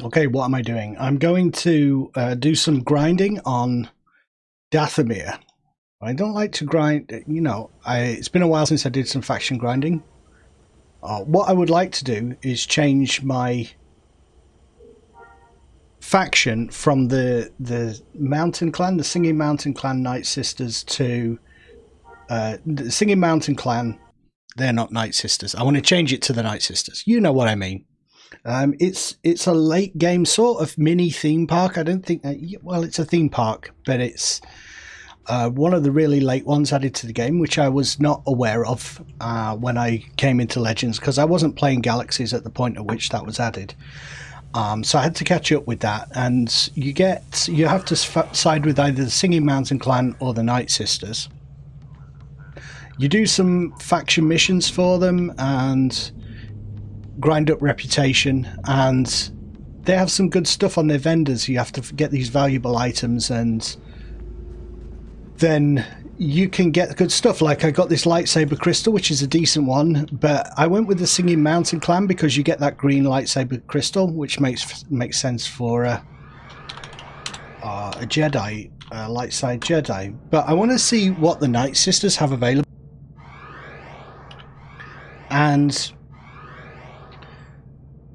Okay, what am I doing? I'm going to do some grinding on Dathomir. I don't like to grind, it's been a while since I did some faction grinding. What I would like to do is change my faction from the Mountain Clan, the Singing Mountain Clan Nightsisters, to the Singing Mountain Clan. They're not Nightsisters. I want to change it to the Nightsisters. You know what I mean. It's a late game sort of mini theme park. I don't think well, it's a theme park, but it's one of the really late ones added to the game, which I was not aware of when I came into Legends, because I wasn't playing Galaxies at the point at which that was added. So I had to catch up with that, and you have to side with either the Singing Mountain Clan or the Nightsisters. You do some faction missions for them and grind up reputation, and they have some good stuff on their vendors. You have to get these valuable items, and then you can get good stuff. Like I got this lightsaber crystal, which is a decent one, but I went with the Singing Mountain Clan because you get that green lightsaber crystal, which makes sense for a Jedi, a light side Jedi. But I want to see what the Nightsisters have available, and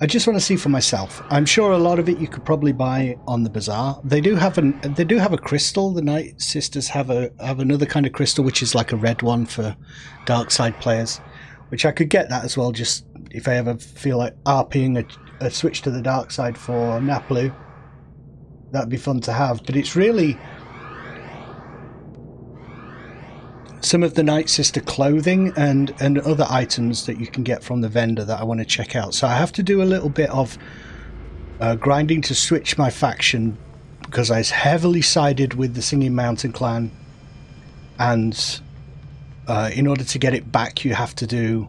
I just want to see for myself. I'm sure a lot of it you could probably buy on the bazaar. They do have a crystal. The Nightsisters have another kind of crystal, which is like a red one for dark side players, which I could get that as well. Just if I ever feel like RPing a switch to the dark side for Naplu, that'd be fun to have. But it's really some of the Nightsister clothing and other items that you can get from the vendor that I want to check out. So I have to do a little bit of grinding to switch my faction, because I heavily sided with the Singing Mountain Clan, and in order to get it back you have to do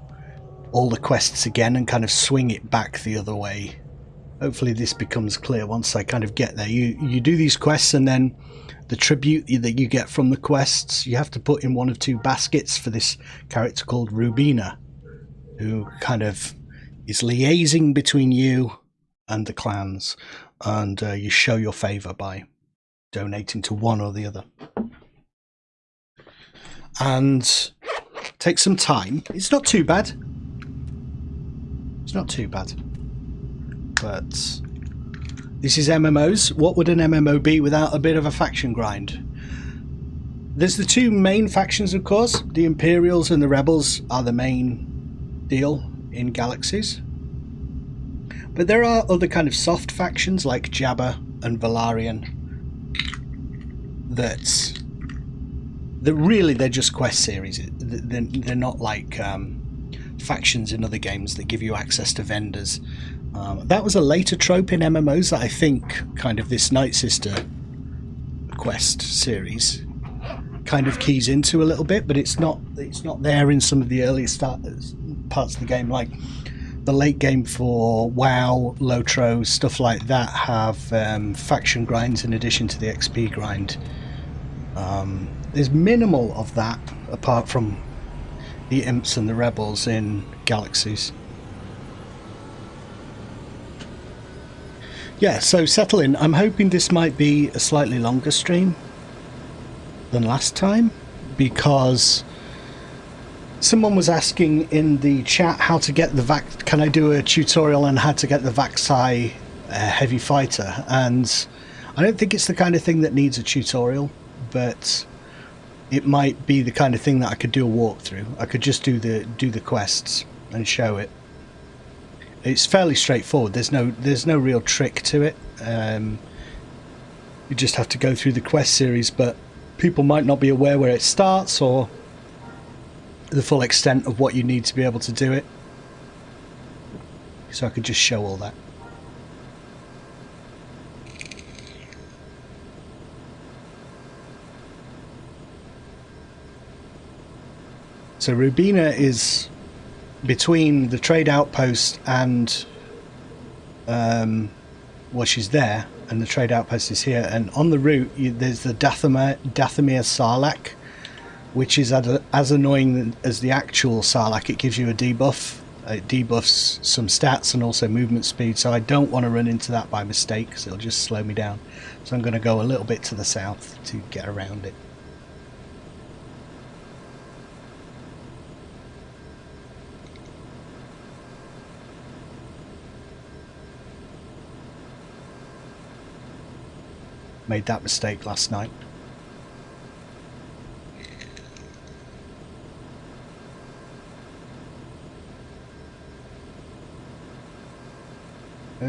all the quests again and kind of swing it back the other way. Hopefully this becomes clear once I kind of get there. You do these quests, and then the tribute that you get from the quests you have to put in one of two baskets for this character called Rubina, who kind of is liaising between you and the clans, and you show your favour by donating to one or the other. And take some time. It's not too bad. It's not too bad. But this is MMOs. What would an MMO be without a bit of a faction grind? There's the two main factions, of course. The Imperials and the Rebels are the main deal in Galaxies. But there are other kind of soft factions like Jabba and Valarian that really they're just quest series. They're not like factions in other games that give you access to vendors. That was a later trope in MMOs that I think kind of this Nightsister quest series kind of keys into a little bit, but it's not there in some of the earliest parts of the game. Like the late game for WoW, Lotro, stuff like that have faction grinds in addition to the XP grind. There's minimal of that apart from the Imps and the Rebels in Galaxies. Yeah, so settle in. I'm hoping this might be a slightly longer stream than last time, because someone was asking in the chat how to get the can I do a tutorial on how to get the Vaxi heavy fighter, and I don't think it's the kind of thing that needs a tutorial, but it might be the kind of thing that I could do a walkthrough. I could just do the quests and show it. It's fairly straightforward. There's no real trick to it. You just have to go through the quest series, but people might not be aware where it starts or the full extent of what you need to be able to do it. So I could just show all that. So Rubina is between the trade outpost and well, she's there, and the trade outpost is here, and on the route there's the Dathomir Sarlacc, which is as annoying as the actual Sarlacc. It gives you a debuff It debuffs some stats and also movement speed, so I don't want to run into that by mistake because it'll just slow me down. So I'm going to go a little bit to the south to get around it. Made that mistake last night.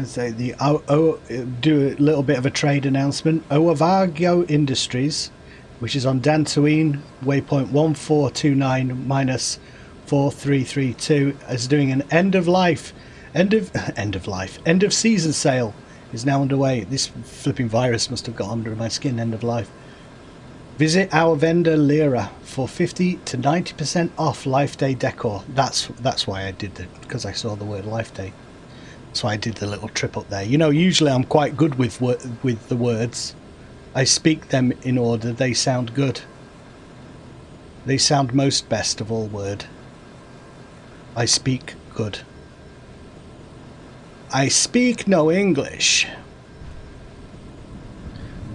Say do a little bit of a trade announcement. Oavago Industries, which is on Dantooine, waypoint 1429 minus 4332, is doing an end of season sale. Is now underway. This flipping virus must have got under my skin. End of life. Visit our vendor Lyra for 50 to 90% off Life Day decor. That's why I did it, because I saw the word Life Day. So I did the little trip up there. You know, usually I'm quite good with the words. I speak them in order. They sound good. They sound most best of all word. I speak good. I speak no English.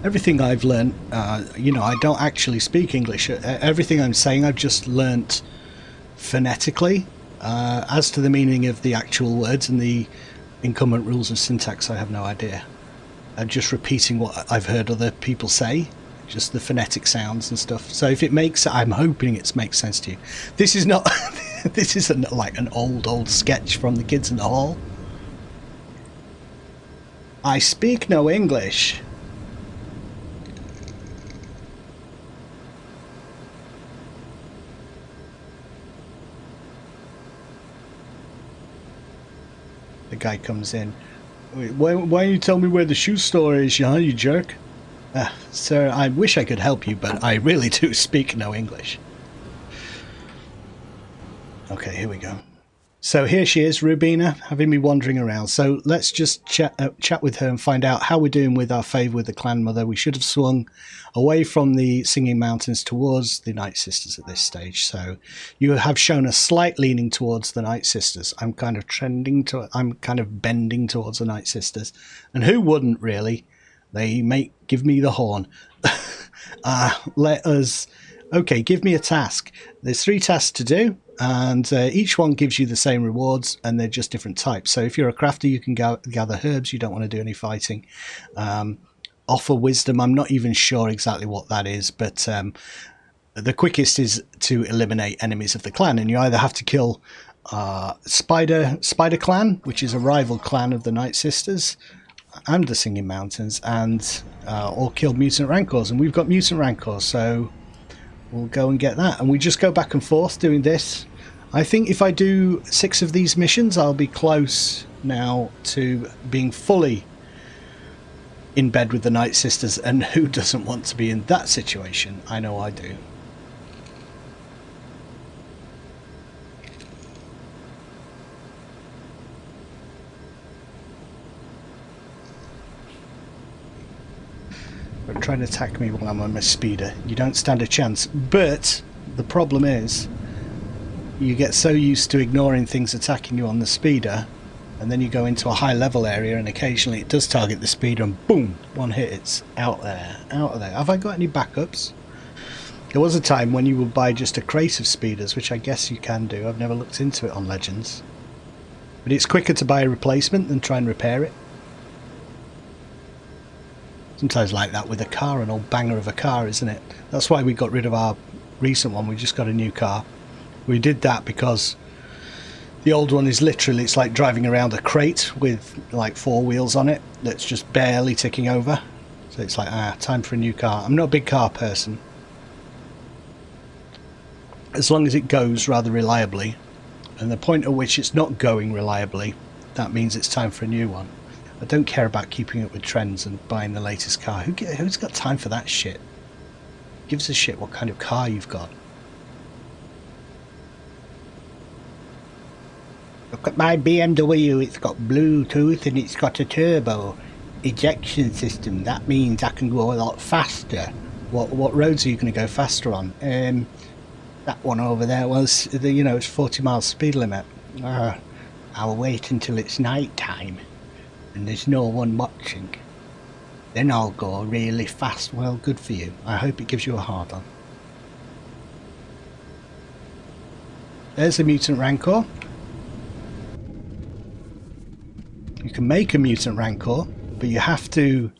Everything I've learned, you know, I don't actually speak English. Everything I'm saying I've just learnt phonetically. As to the meaning of the actual words and the incumbent rules of syntax, I have no idea. I'm just repeating what I've heard other people say, just the phonetic sounds and stuff. So if it makes, I'm hoping it makes sense to you. This is not, this isn't like an old sketch from the Kids in the Hall. I speak no English. The guy comes in. Why don't you tell me where the shoe store is, you jerk? Sir, I wish I could help you, but I really do speak no English. Okay, here we go. So here she is, Rubina, having me wandering around. So let's just chat with her and find out how we're doing with our favour with the clan mother. We should have swung away from the Singing Mountains towards the Nightsisters at this stage. So you have shown a slight leaning towards the Nightsisters. I'm kind of I'm kind of bending towards the Nightsisters. And who wouldn't really? They give me the horn. Okay, give me a task. There's 3 tasks to do. And each one gives you the same rewards, and they're just different types. So if you're a crafter, you can gather herbs. You don't want to do any fighting. Offer wisdom. I'm not even sure exactly what that is, but the quickest is to eliminate enemies of the clan, and you either have to kill Spider Clan, which is a rival clan of the Nightsisters and the Singing Mountains, and or kill Mutant Rancors. And we've got Mutant Rancors, so we'll go and get that. And we just go back and forth doing this. I think if I do 6 of these missions, I'll be close now to being fully in bed with the Nightsisters. And who doesn't want to be in that situation? I know I do. But try to attack me while I'm on my speeder. You don't stand a chance. But the problem is, you get so used to ignoring things attacking you on the speeder, and then you go into a high level area and occasionally it does target the speeder and boom, one hit, it's out there, out of there. Have I got any backups? There was a time when you would buy just a crate of speeders, which I guess you can do. I've never looked into it on Legends. But it's quicker to buy a replacement than try and repair it. Sometimes like that with a car, an old banger of a car, isn't it? That's why we got rid of our recent one. We just got a new car. We did that because the old one is literally, it's like driving around a crate with like 4 wheels on it that's just barely ticking over. So it's like, time for a new car. I'm not a big car person. As long as it goes rather reliably, and the point at which it's not going reliably, that means it's time for a new one. I don't care about keeping up with trends and buying the latest car. Who's got time for that shit? Gives a shit what kind of car you've got. Look at my BMW, it's got Bluetooth and it's got a turbo ejection system. That means I can go a lot faster. What roads are you going to go faster on? That one over there was, you know, it's 40 miles speed limit. I'll wait until it's night time and there's no one watching. Then I'll go really fast. Well, good for you. I hope it gives you a hard on. There's a mutant rancor. You can make a mutant rancor, but you have to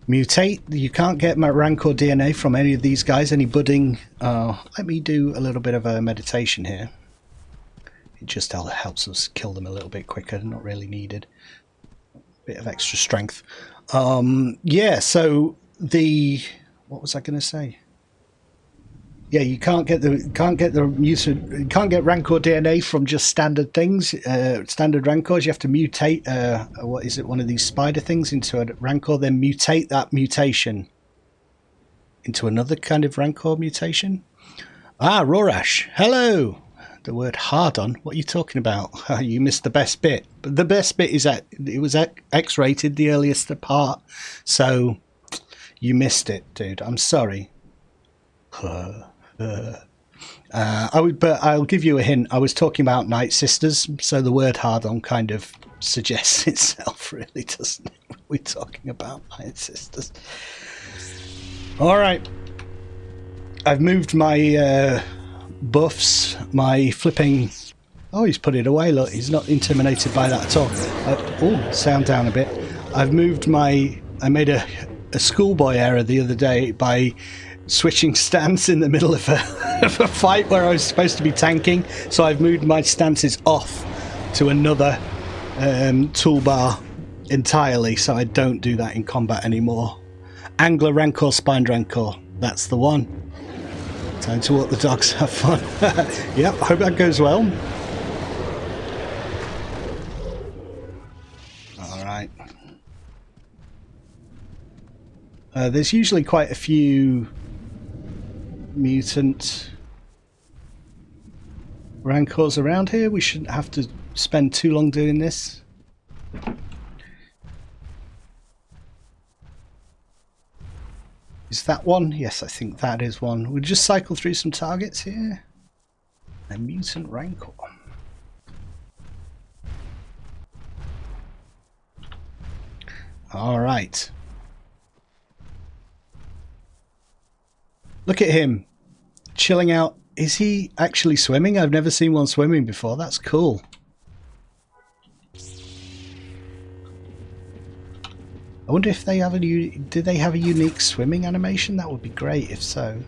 mutate. You can't get rancor DNA from any of these guys, any budding. Let me do a little bit of a meditation here. It just helps us kill them a little bit quicker, not really needed. Bit of extra strength. Yeah, so what was I going to say? Yeah, you can't get the mutant, you can't get rancor DNA from just standard things, standard rancors. You have to mutate what is it, one of these spider things into a rancor, then mutate that mutation into another kind of rancor mutation. Ah, Rorash, hello. The word hard on, what are you talking about? You missed the best bit. But the best bit is that it was X-rated, the earliest part, so you missed it, dude. I'm sorry. But I'll give you a hint. I was talking about Nightsisters, so the word hard on kind of suggests itself, really, doesn't it? We're talking about Nightsisters. All right. I've moved my buffs, my flipping... Oh, he's put it away. Look, he's not intimidated by that at all. Oh, sound down a bit. I've moved my... I made a schoolboy error the other day by switching stance in the middle of a fight where I was supposed to be tanking, so I've moved my stances off to another toolbar entirely, so I don't do that in combat anymore. Angler Rancor, Spined Rancor, that's the one. Time to walk the dogs, have fun. Yep, hope that goes well. Alright. There's usually quite a few mutant rancors around here. We shouldn't have to spend too long doing this. Is that one? Yes, I think that is one. We'll just cycle through some targets here. A mutant rancor. All right. Look at him, chilling out. Is he actually swimming? I've never seen one swimming before. That's cool. I wonder if they have a do they have a unique swimming animation? That would be great if so.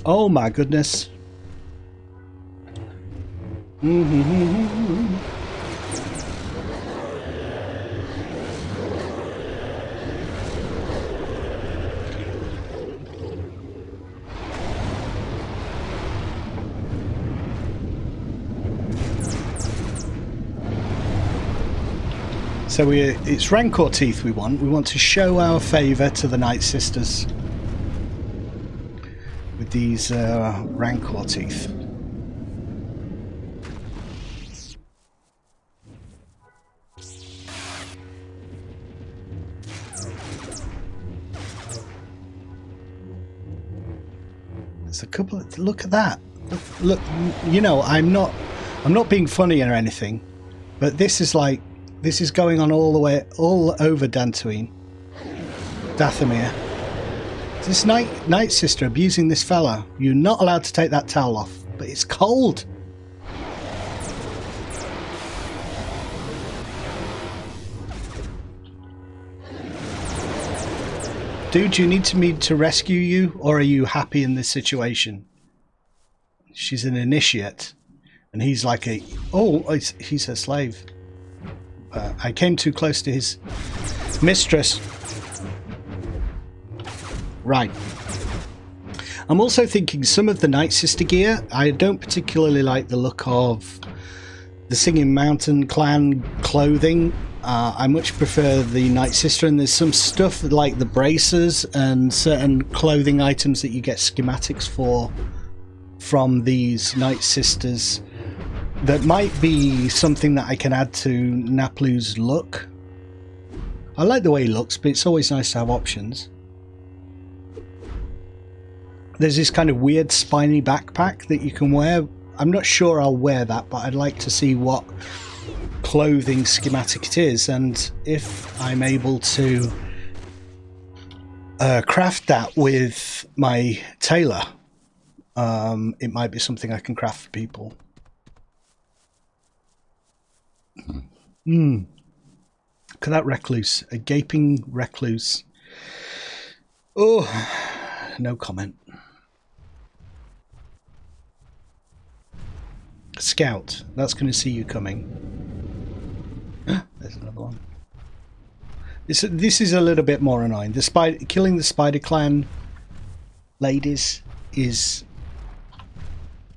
Oh my goodness. So it's Rancor teeth we want. We want to show our favour to the Nightsisters with these Rancor teeth. There's a couple of, look at that. Look, you know, I'm not being funny or anything, but this is like, this is going on all over Dantooine. Dathomir. This Nightsister abusing this fella. You're not allowed to take that towel off, but it's cold. Dude, do you need me to rescue you, or are you happy in this situation? She's an initiate, and he's like a... Oh, he's her slave. I came too close to his mistress. Right. I'm also thinking some of the Nightsister gear, I don't particularly like the look of the Singing Mountain clan clothing. I much prefer the Nightsister, and there's some stuff like the bracers and certain clothing items that you get schematics for from these Nightsisters that might be something that I can add to Naplu's look. I like the way he looks, but it's always nice to have options. There's this kind of weird spiny backpack that you can wear. I'm not sure I'll wear that, but I'd like to see what clothing schematic it is, and if I'm able to craft that with my tailor, it might be something I can craft for people. Look at that recluse, a gaping recluse. Oh, no comment. Scout, that's going to see you coming. There's another one. This is a little bit more annoying. Killing the Spider Clan ladies is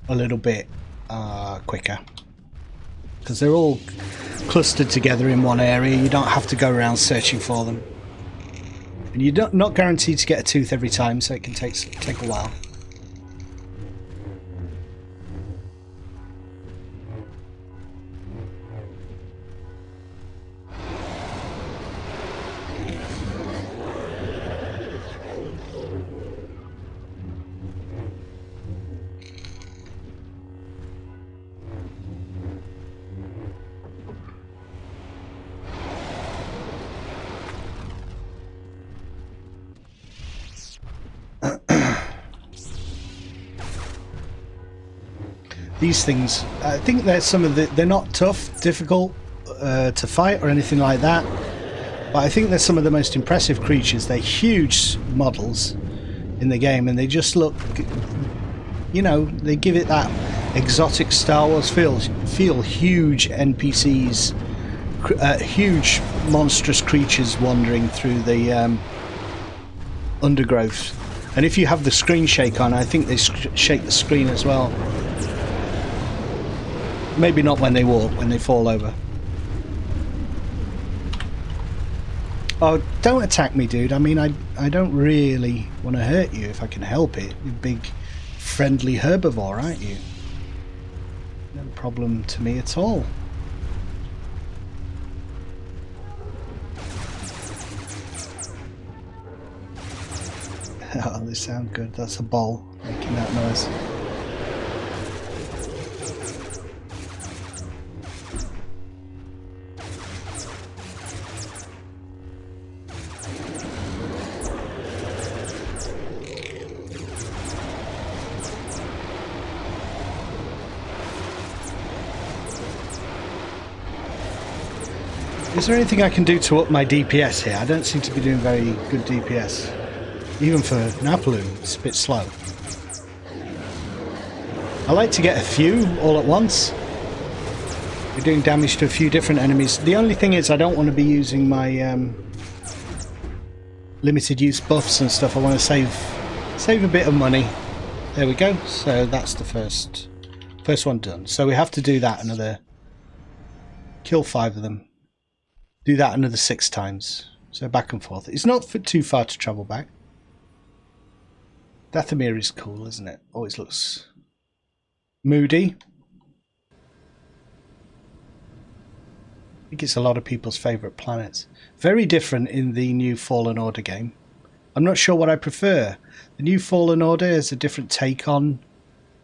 a little bit quicker, because they're all clustered together in one area. You don't have to go around searching for them, and you're not guaranteed to get a tooth every time, so it can take a while. These things, I think they're not tough, difficult to fight or anything like that, but I think they're some of the most impressive creatures. They're huge models in the game, and they just look, you know, they give it that exotic Star Wars feel. Huge NPCs, huge monstrous creatures wandering through the undergrowth. And if you have the screen shake on, I think they shake the screen as well. Maybe not when they walk, when they fall over. Oh, don't attack me, dude. I mean, I don't really want to hurt you if I can help it. You big, friendly herbivore, aren't you? No problem to me at all. Oh, they sound good. That's a ball making that noise. Is there anything I can do to up my DPS here? I don't seem to be doing very good DPS. Even for Naplu, it's a bit slow. I like to get a few all at once. We're doing damage to a few different enemies. The only thing is I don't want to be using my limited use buffs and stuff. I want to save a bit of money. There we go. So that's the first one done. So we have to do that another... Kill 5 of them. Do that another 6 times. So back and forth. It's not too far to travel back. Dathomir is cool, isn't it? Always looks moody. I think it's a lot of people's favourite planets. Very different in the new Fallen Order game. I'm not sure what I prefer. The new Fallen Order is a different take on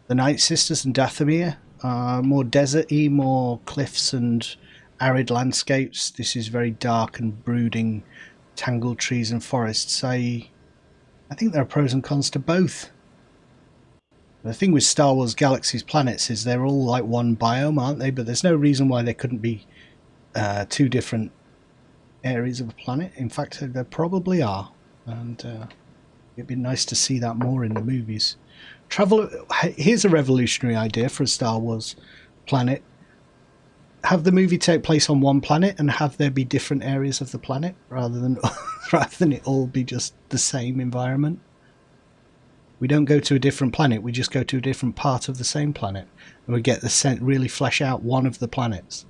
the Nightsisters and Dathomir. More desert-y, more cliffs and arid landscapes. This is very dark and brooding, tangled trees and forests. I think there are pros and cons to both. The thing with Star Wars Galaxy's planets is they're all like one biome, aren't they? But there's no reason why there couldn't be 2 different areas of a planet. In fact, there probably are, and it'd be nice to see that more in the movies. Here's a revolutionary idea for a Star Wars planet. Have the movie take place on one planet and have there be different areas of the planet rather than it all be just the same environment. We don't go to a different planet, we just go to a different part of the same planet, and we get the really flesh out one of the planets.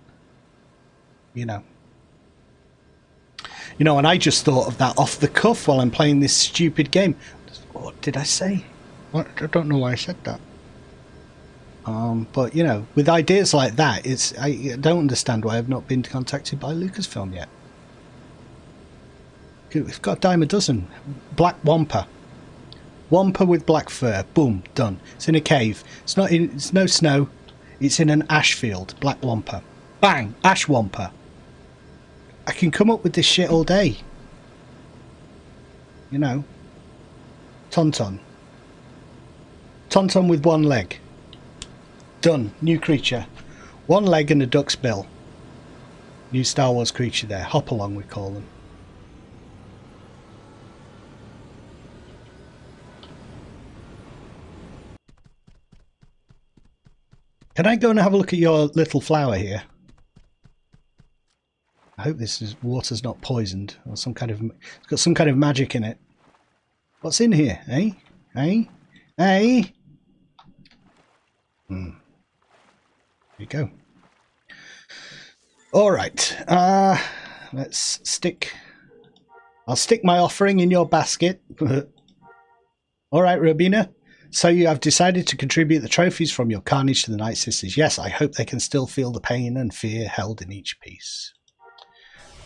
You know, and I just thought of that off the cuff while I'm playing this stupid game. What did I say? I don't know why I said that. But with ideas like that, I don't understand why I've not been contacted by Lucasfilm yet. We've got a dime a dozen. Black wampa. Wampa with black fur. Boom, done. It's in a cave. It's not in. It's no snow. It's in an ash field. Black wampa. Bang! Ash wampa. I can come up with this shit all day. You know. Tauntaun. Tauntaun with one leg. Done. New creature. One leg and a duck's bill. New Star Wars creature there. Hop along, we call them. Can I go and have a look at your little flower here? I hope water's not poisoned or some kind of. It's got some kind of magic in it. What's in here? Eh? Eh? Eh? There you go. All right. Let's stick. I'll stick my offering in your basket. All right, Robina. So you have decided to contribute the trophies from your carnage to the Nightsisters. Yes, I hope they can still feel the pain and fear held in each piece.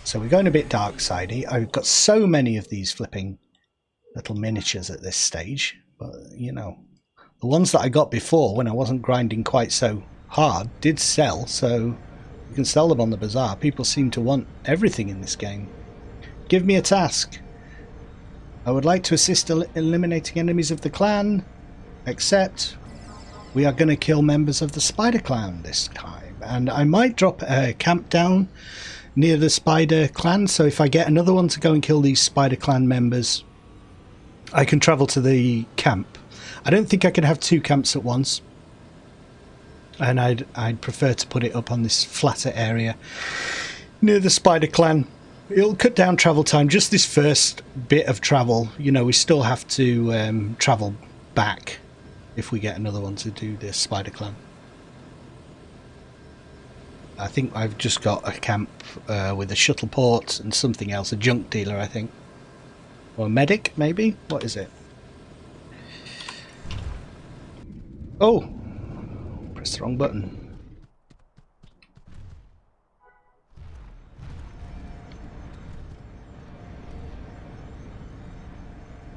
So we're going a bit dark-sidey. I've got so many of these flipping little miniatures at this stage. But, you know, the ones that I got before when I wasn't grinding quite so hard did sell. So you can sell them on the bazaar. People seem to want everything in this game. Give me a task. I would like to assist eliminating enemies of the clan. Except we are going to kill members of the Spider Clan this time. And I might drop a camp down near the Spider Clan. So if I get another one to go and kill these Spider Clan members, I can travel to the camp. I don't think I can have two camps at once. And I'd prefer to put it up on this flatter area near the Spider Clan. It'll cut down travel time. Just this first bit of travel, you know, we still have to travel back if we get another one to do this Spider Clan. I think I've just got a camp with a shuttle port and something else, a junk dealer, I think. Or a medic, maybe? What is it? Oh! Press the wrong button.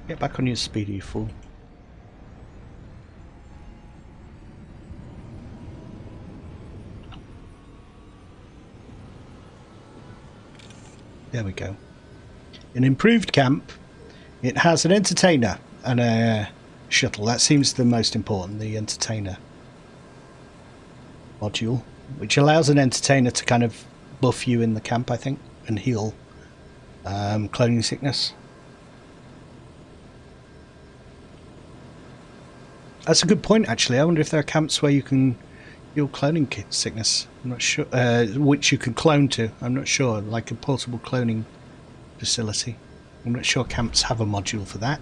Get back on your speed, you fool. There we go. An improved camp. It has an entertainer and a shuttle. That seems the most important, the entertainer module, which allows an entertainer to kind of buff you in the camp, I think, and heal cloning sickness. That's a good point, actually. I wonder if there are camps where you can heal cloning sickness. I'm not sure. Which you can clone to. I'm not sure. Like a portable cloning facility. I'm not sure camps have a module for that.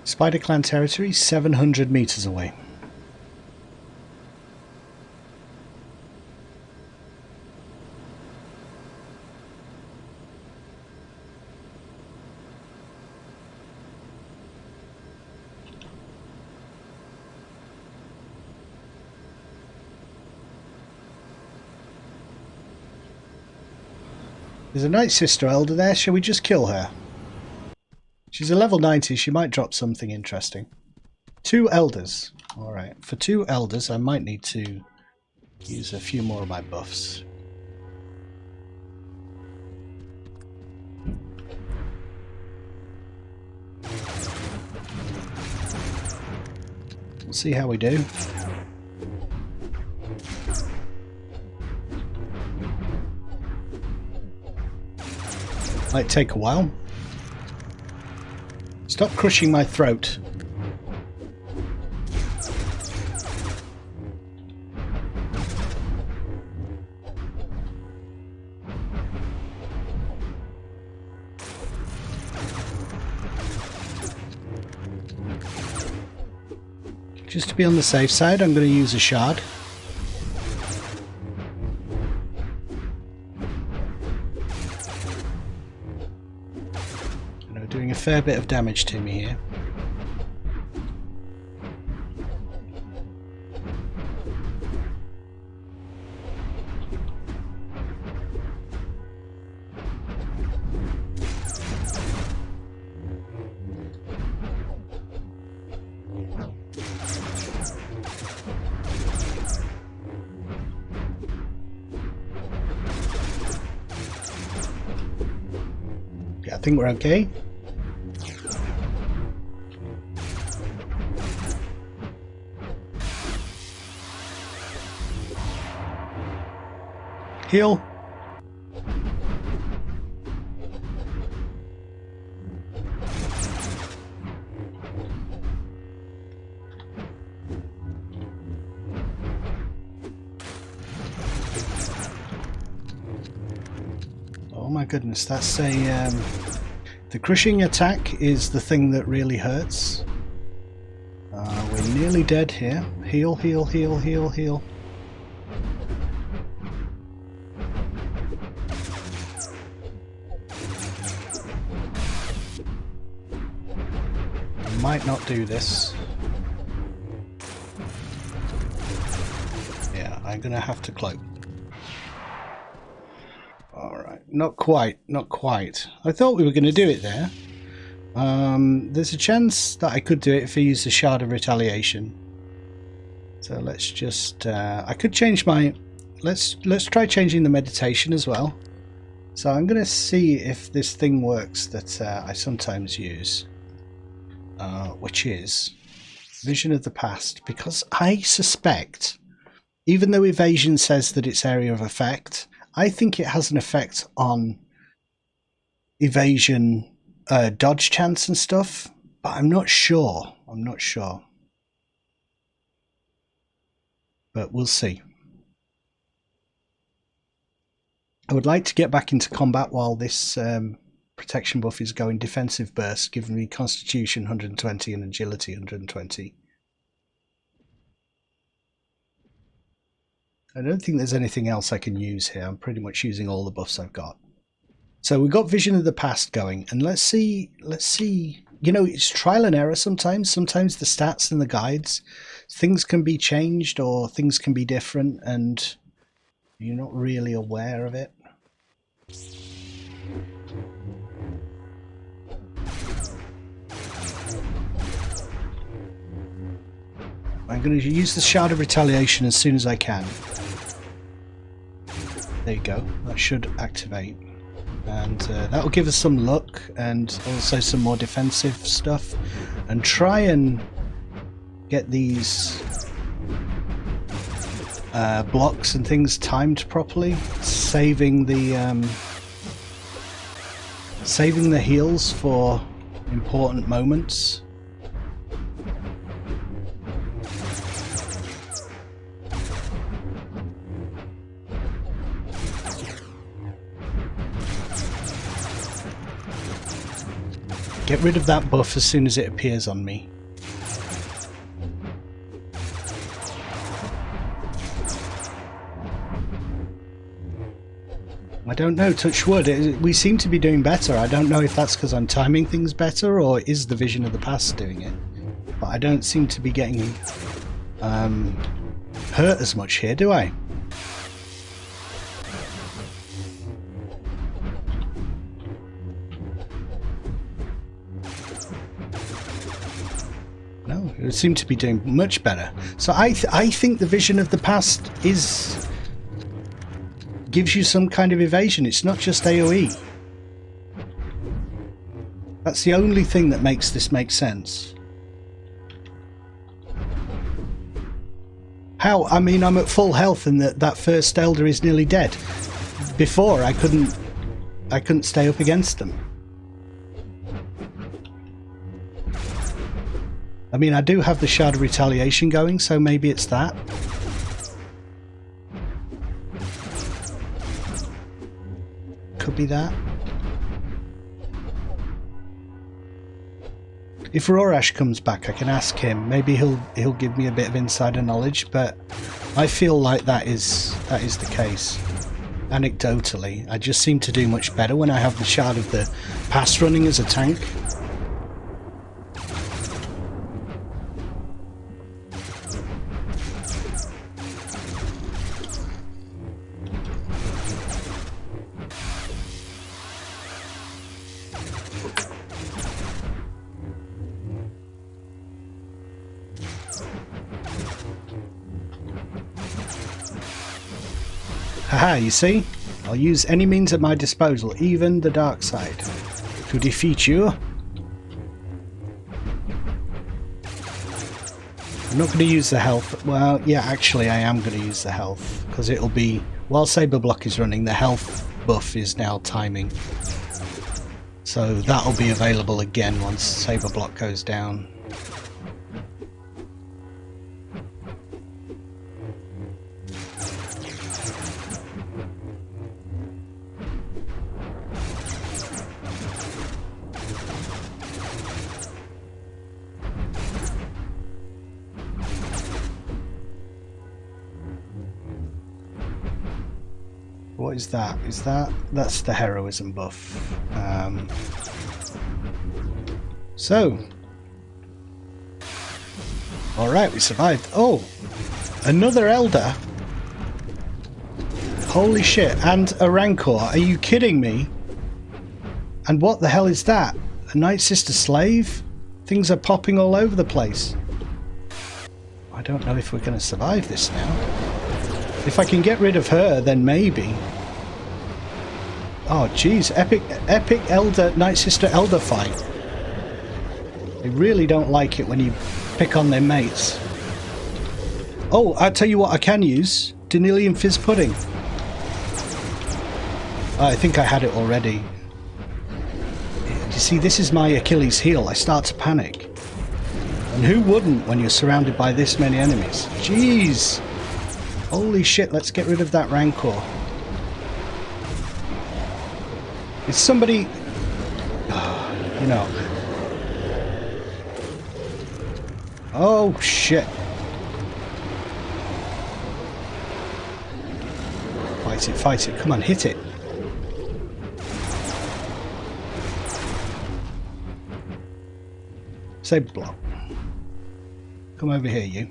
Spider Clan territory, 700 meters away. There's a Nightsister elder there. Shall we just kill her? She's a level 90. She might drop something interesting. 2 elders. Alright. For 2 elders, I might need to use a few more of my buffs. We'll see how we do. Might take a while. Stop crushing my throat. Just to be on the safe side, I'm going to use a shard. And we're doing a fair bit of damage to me here. I think we're okay. Heal. Oh my goodness, that's a the crushing attack is the thing that really hurts. We're nearly dead here. Heal, heal, heal, heal, heal. Might not do this. Yeah, I'm gonna have to cloak. Alright, not quite, not quite. I thought we were going to do it there. There's a chance that I could do it if I use the Shard of Retaliation. So let's just... I could change my... Let's try changing the meditation as well. So I'm going to see if this thing works that I sometimes use. Which is Vision of the Past. Because I suspect, even though Evasion says that it's area of effect, I think it has an effect on evasion, dodge chance and stuff, but I'm not sure. I'm not sure. But we'll see. I would like to get back into combat while this protection buff is going. Defensive burst, giving me Constitution 120 and Agility 120. I don't think there's anything else I can use here. I'm pretty much using all the buffs I've got. So we've got Vision of the Past going, and let's see, you know, it's trial and error sometimes. Sometimes the stats and the guides, things can be changed or things can be different and you're not really aware of it. I'm going to use the Shard of Retaliation as soon as I can. There you go, that should activate. And that will give us some luck and also some more defensive stuff. And try and get these blocks and things timed properly. Saving the heals for important moments. Get rid of that buff as soon as it appears on me. I don't know, touch wood, we seem to be doing better. I don't know if that's because I'm timing things better or is the Vision of the Past doing it. But I don't seem to be getting hurt as much here, do I? No, it seemed to be doing much better. So I think the Vision of the Past gives you some kind of evasion. It's not just AoE. That's the only thing that makes this make sense. How? I mean, I'm at full health and that first Elder is nearly dead. Before I couldn't stay up against them. I mean, I do have the Shard of Retaliation going, so maybe it's that. Could be that. If Rorash comes back, I can ask him. Maybe he'll give me a bit of insider knowledge, but I feel like that is the case. Anecdotally, I just seem to do much better when I have the Shard of the Past running as a tank. Haha, you see? I'll use any means at my disposal, even the dark side, to defeat you. I'm not going to use the health. Well, yeah, actually I am going to use the health, because it'll be, while Saber Block is running, the health buff is now timing. So that'll be available again once Saber Block goes down. What is that? That's the heroism buff. Alright, we survived. Oh! Another Elder? Holy shit, and a Rancor. Are you kidding me? And what the hell is that? A Nightsister slave? Things are popping all over the place. I don't know if we're going to survive this now. If I can get rid of her, then maybe. Oh jeez, epic Elder, Nightsister Elder fight. They really don't like it when you pick on their mates. Oh, I'll tell you what I can use. Denilium Fizz Pudding. Oh, I think I had it already. You see, this is my Achilles heel. I start to panic. And who wouldn't when you're surrounded by this many enemies? Jeez! Holy shit, let's get rid of that Rancor. Is somebody... you know... Oh shit. Fight it, come on, hit it. Saber Block. Come over here, you.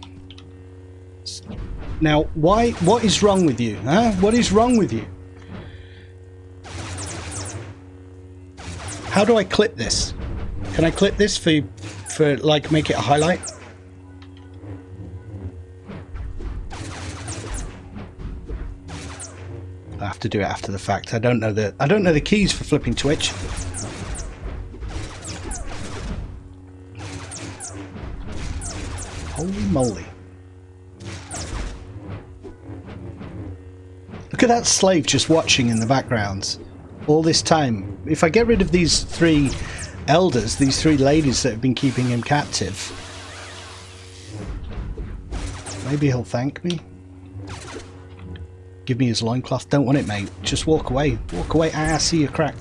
Now, what is wrong with you, huh? What is wrong with you? How do I clip this? Can I clip this for like make it a highlight? I have to do it after the fact. I don't know the keys for flipping Twitch. Holy moly. Look at that slave just watching in the background all this time. If I get rid of these three elders, these three ladies that have been keeping him captive, maybe he'll thank me. Give me his loincloth. Don't want it, mate. Just walk away. Walk away. Ah, I see your crack.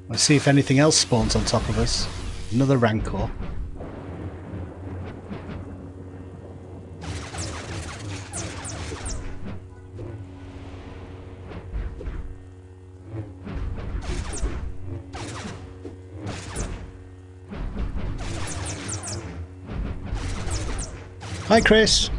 Let's see if anything else spawns on top of us. Another Rancor. Hi, Chris.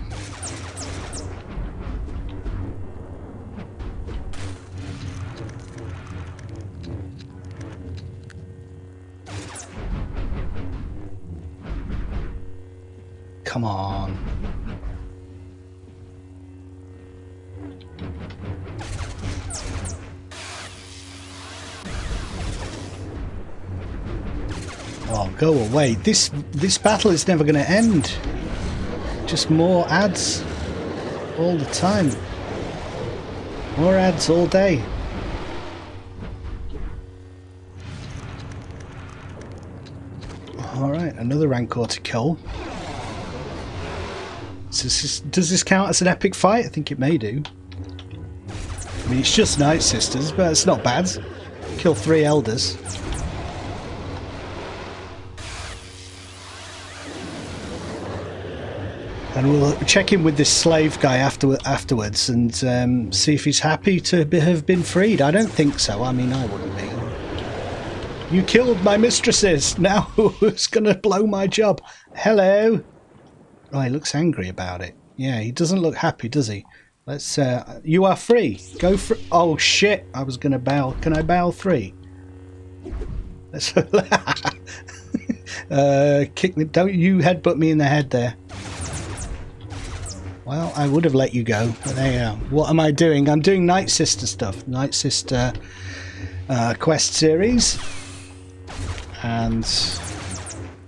Come on. Oh, go away. This battle is never going to end. Just more ads all the time. More ads all day. Alright, another Rancor to kill. Does this count as an epic fight? I think it may do. I mean, it's just Nightsisters, but it's not bad. Kill 3 elders. And we'll check in with this slave guy afterwards and see if he's happy to have been freed. I don't think so. I mean, I wouldn't be. You killed my mistresses. Now who's going to blow my job? Hello. Oh, he looks angry about it. Yeah, he doesn't look happy, does he? Let's. You are free. Go for. Oh shit! I was going to bow. Can I bow 3? Let's. Kick me. Don't you headbutt me in the head there. Well, I would have let you go, but there you are. What am I doing? I'm doing Nightsister stuff. Nightsister quest series. And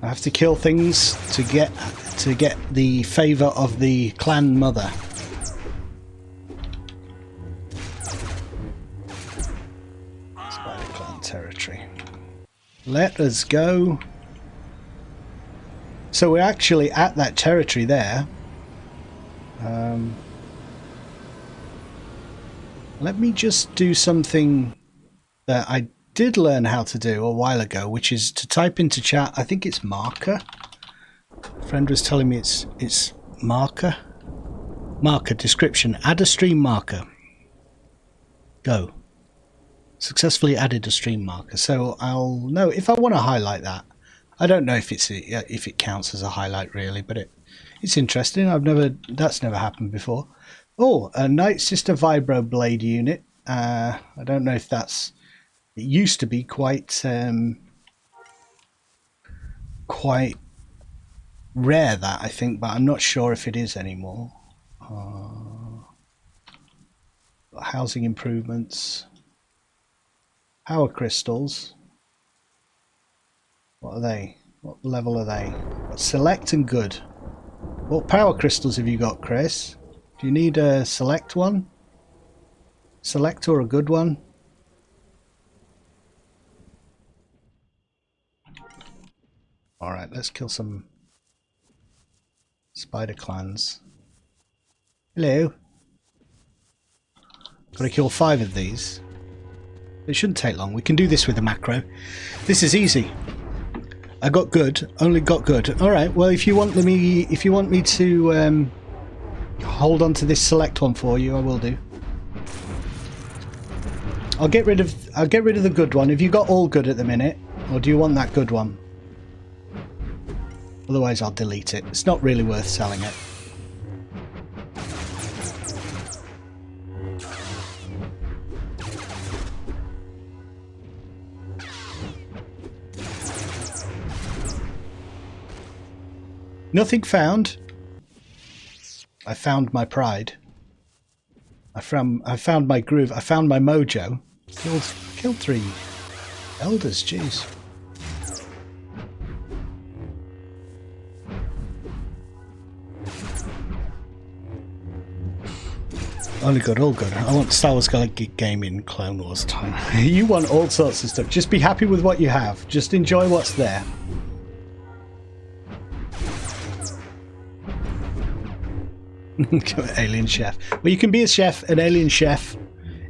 I have to kill things to get the favour of the clan mother. Spider clan territory. Let us go. So we're actually at that territory there. Let me just do something that I did learn how to do a while ago, which is to type into chat. I think it's marker. A friend was telling me it's marker. Marker description. Add a stream marker. Go. Successfully added a stream marker. So I'll know if I want to highlight that. I don't know if it counts as a highlight really, but it's interesting. That's never happened before. Oh, a Nightsister Vibro Blade unit. I don't know if that's. It used to be quite rare, that I think, but I'm not sure if it is anymore. Housing improvements, power crystals. What are they? What level are they? Select and good. What power crystals have you got, Chris? Do you need a select one? Select or a good one? Alright, let's kill some spider clans. Hello. Gotta kill 5 of these. It shouldn't take long. We can do this with a macro. This is easy. I got good. Only got good. Alright, well if you want me to hold on to this select one for you, I will do. I'll get rid of the good one. Have you got all good at the minute? Or do you want that good one? Otherwise I'll delete it. It's not really worth selling it. Nothing found. I found my pride. I found my groove. I found my mojo. Killed 3 elders, jeez. Only good, all good. I want Star Wars Galactic Game in Clone Wars time. You want all sorts of stuff. Just be happy with what you have. Just enjoy what's there. Alien chef. Well, you can be a chef, an alien chef,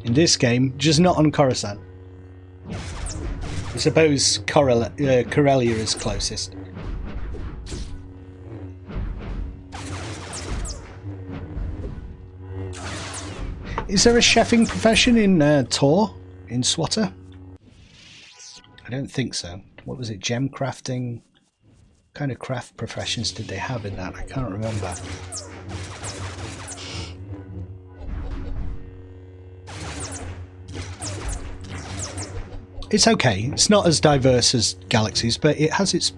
in this game, just not on Coruscant. I suppose Corellia is closest. Is there a chefing profession in Tor, in Swatter? I don't think so. What was it? Gem crafting? What kind of craft professions did they have in that? I can't remember. It's okay. It's not as diverse as Galaxies, but it has its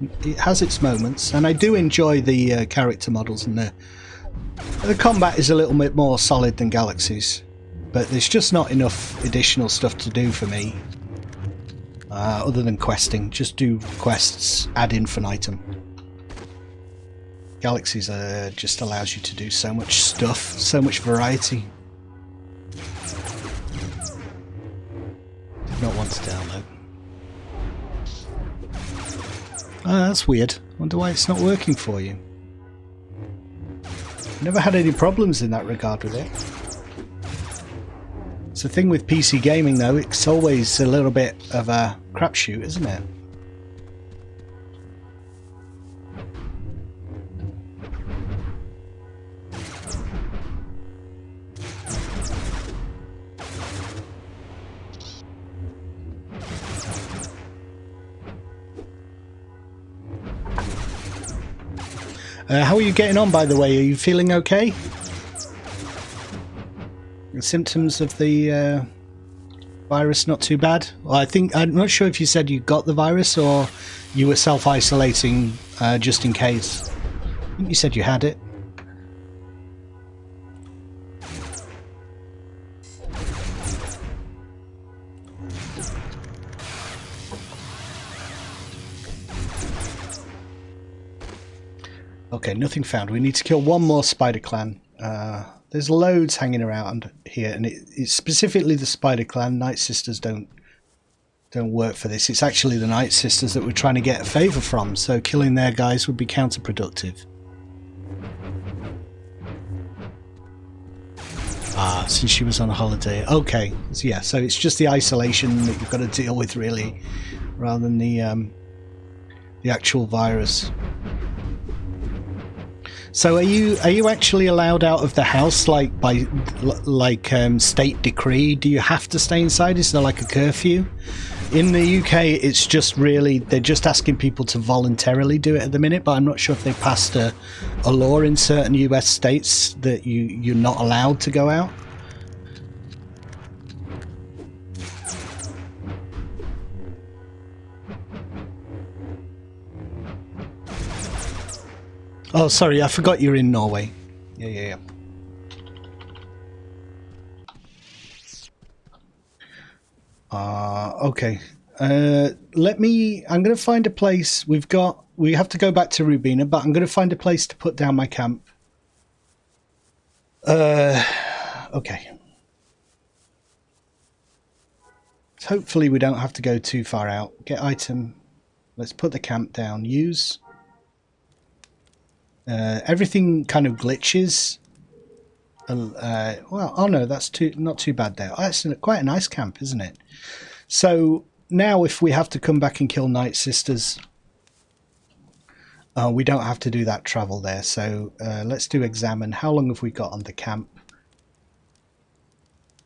moments, and I do enjoy the character models, and the combat is a little bit more solid than Galaxies. But there's just not enough additional stuff to do for me, other than questing. Just do quests ad infinitum. Galaxies just allows you to do so much stuff, so much variety. Did not want to download. Oh, that's weird. Wonder why it's not working for you. Never had any problems in that regard with it. It's the thing with PC gaming though, it's always a little bit of a crapshoot, isn't it? How are you getting on, by the way? Are you feeling okay? The symptoms of the virus not too bad? Well, I'm not sure if you said you got the virus or you were self-isolating just in case. I think you said you had it. Okay, nothing found. We need to kill one more spider clan. There's loads hanging around here, and it's specifically the spider clan. Nightsisters don't work for this. It's actually the Nightsisters that we're trying to get a favour from, so killing their guys would be counterproductive. Ah, since she was on holiday. Okay, so yeah, so it's just the isolation that you've got to deal with, really, rather than the actual virus. So are you actually allowed out of the house like by state decree? Do you have to stay inside? Is there like a curfew? In the UK, it's just really they're just asking people to voluntarily do it at the minute, but I'm not sure if they passed a law in certain US states that you're not allowed to go out. Oh, sorry, I forgot you're in Norway. Yeah. Okay. I'm going to find a place. We have to go back to Rubina, but I'm going to find a place to put down my camp. Okay. Hopefully we don't have to go too far out. Get item. Let's put the camp down. Use. Everything kind of glitches. Well, oh no, that's not too bad there. Oh, that's quite a nice camp, isn't it? So now if we have to come back and kill Nightsisters, we don't have to do that travel there. So let's do examine. How long have we got on the camp?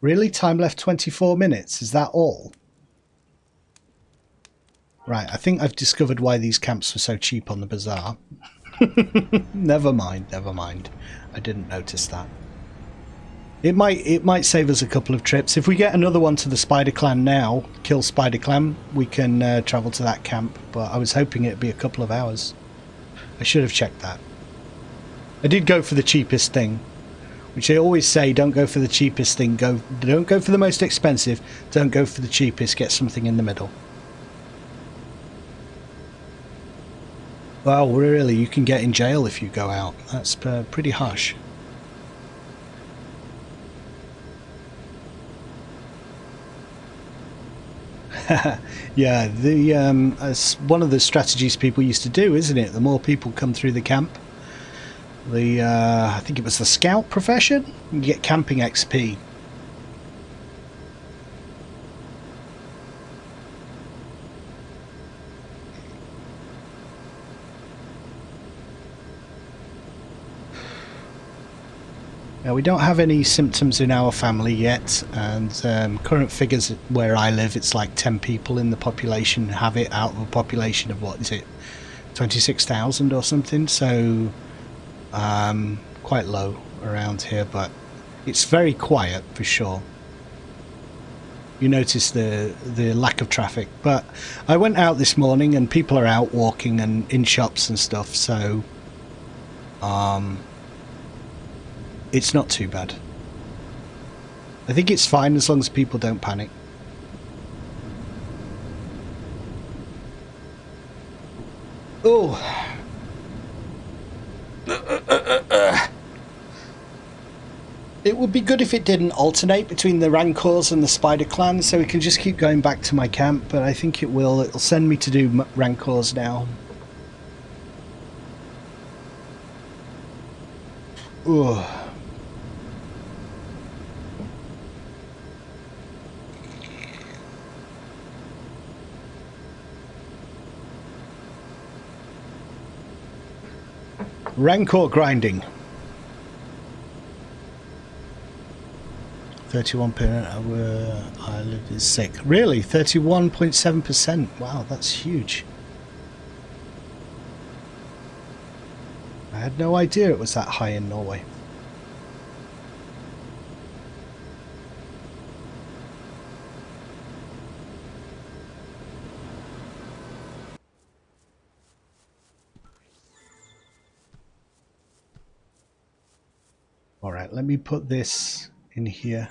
Really? Time left 24 minutes. Is that all? Right, I think I've discovered why these camps were so cheap on the bazaar. Never mind. I didn't notice that. It might save us a couple of trips. If we get another one to the Spider Clan now, kill Spider Clan, we can travel to that camp. But I was hoping it'd be a couple of hours. I should have checked that. I did go for the cheapest thing, which they always say, don't go for the cheapest thing. Don't go for the most expensive. Don't go for the cheapest. Get something in the middle. Well, really, you can get in jail if you go out. That's pretty harsh. Yeah, it's one of the strategies people used to do, isn't it? The more people come through the camp, I think it was the scout profession, you get camping XP. Now, we don't have any symptoms in our family yet, and current figures where I live, it's like 10 people in the population have it out of a population of, what is it, 26,000 or something, so quite low around here, but it's very quiet for sure. You notice the lack of traffic, but I went out this morning and people are out walking and in shops and stuff, so it's not too bad. I think it's fine as long as people don't panic. Oh. It would be good if it didn't alternate between the Rancors and the Spider Clan, so we can just keep going back to my camp, but I think it will. It'll send me to do Rancors now. Ugh. Rancor grinding. 31 per hour. I live is sick. Really? 31.7%. Wow, that's huge. I had no idea it was that high in Norway. Alright, let me put this in here.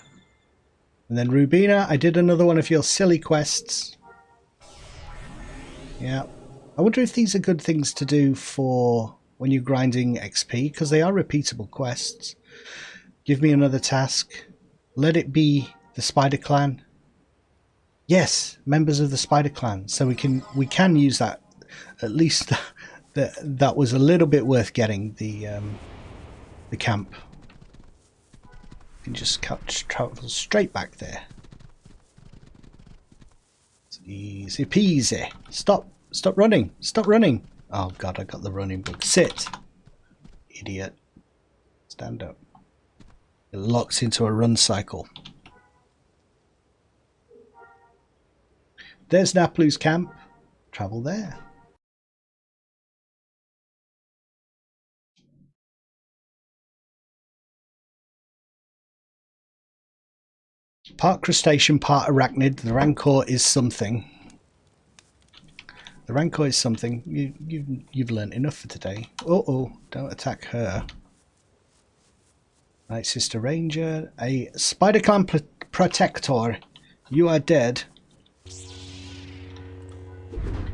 And then Rubina, I did another one of your silly quests. Yeah. I wonder if these are good things to do for when you're grinding XP, because they are repeatable quests. Give me another task. Let it be the Spider Clan. Yes, members of the Spider Clan. So we can use that. At least that was a little bit worth getting, the camp. You can just travel straight back there. It's easy peasy. Stop running. Stop running. Oh god, I got the running book. Sit. Idiot. Stand up. It locks into a run cycle. There's Naplu's camp. Travel there. Part crustacean, part arachnid. The Rancor is something. The Rancor is something. You've learnt enough for today. Oh, don't attack her. Nightsister Ranger. A Spider Clan Protector. You are dead.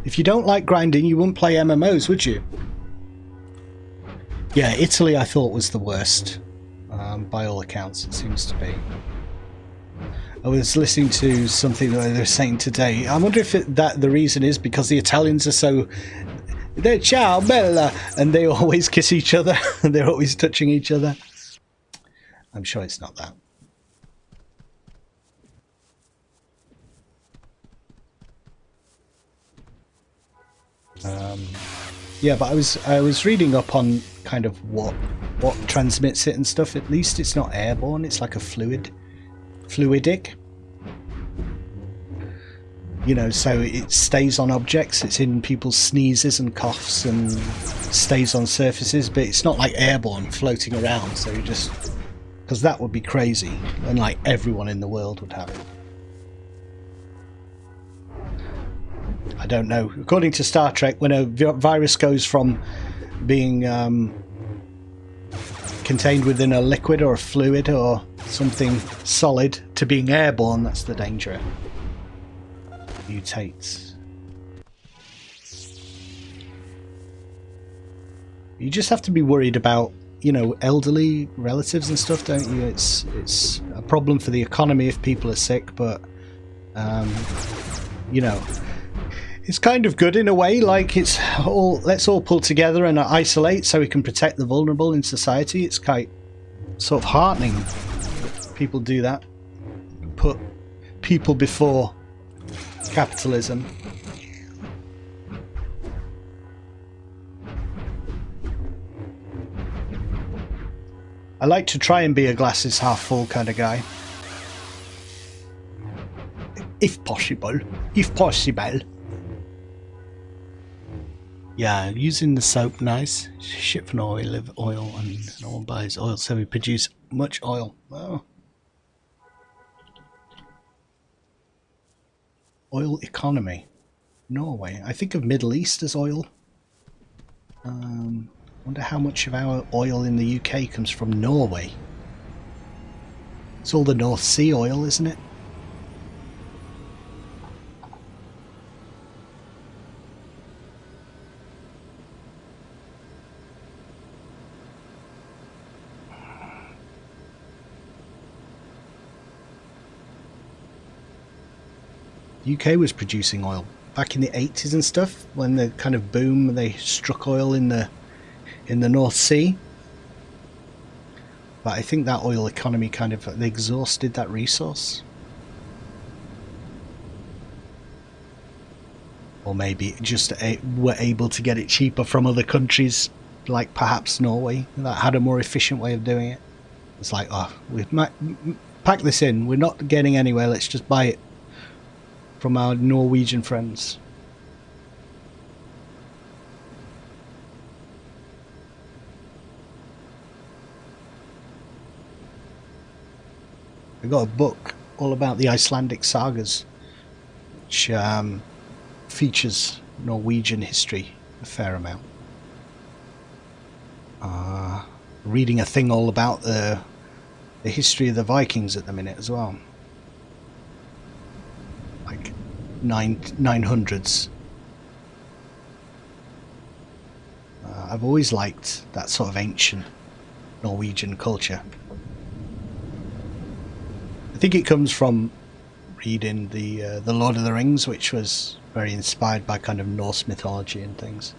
If you don't like grinding, you wouldn't play MMOs, would you? Yeah, Italy I thought was the worst. By all accounts, it seems to be. I was listening to something that they were saying today. I wonder if the reason is because the Italians are so... They're ciao, bella! And they always kiss each other. And they're always touching each other. I'm sure it's not that. Yeah, but I was reading up on kind of what transmits it and stuff. At least it's not airborne. It's like a fluidic. You know, so it stays on objects. It's in people's sneezes and coughs and stays on surfaces. But it's not like airborne, floating around. So you just, because that would be crazy, and like everyone in the world would have it. I don't know. According to Star Trek, when a virus goes from being contained within a liquid or a fluid or something solid to being airborne, that's the danger. Mutates. You just have to be worried about, you know, elderly relatives and stuff, don't you? It's a problem for the economy if people are sick, but you know, it's kind of good in a way. Like, it's all, let's all pull together and isolate so we can protect the vulnerable in society. It's quite sort of heartening that people do that. Put people before capitalism. I like to try and be a glasses half full kind of guy. If possible. If possible. Yeah, using the soap, nice. Ship from oil and no one buys oil, so we produce much oil. Oh. Oil economy. Norway. I think of Middle East as oil. Wonder how much of our oil in the UK comes from Norway. It's all the North Sea oil, isn't it? The UK was producing oil back in the 80s and stuff, when the kind of boom, they struck oil in the North Sea. but I think that oil economy kind of they exhausted that resource. Or maybe just were able to get it cheaper from other countries, like perhaps Norway, that had a more efficient way of doing it. It's like, oh, we've packed this in, we're not getting anywhere, let's just buy it from our Norwegian friends. I got a book all about the Icelandic sagas, which features Norwegian history a fair amount. Reading a thing all about the history of the Vikings at the minute as well, like 900s. I've always liked that sort of ancient Norwegian culture. I think it comes from reading the Lord of the Rings, which was very inspired by kind of Norse mythology and things.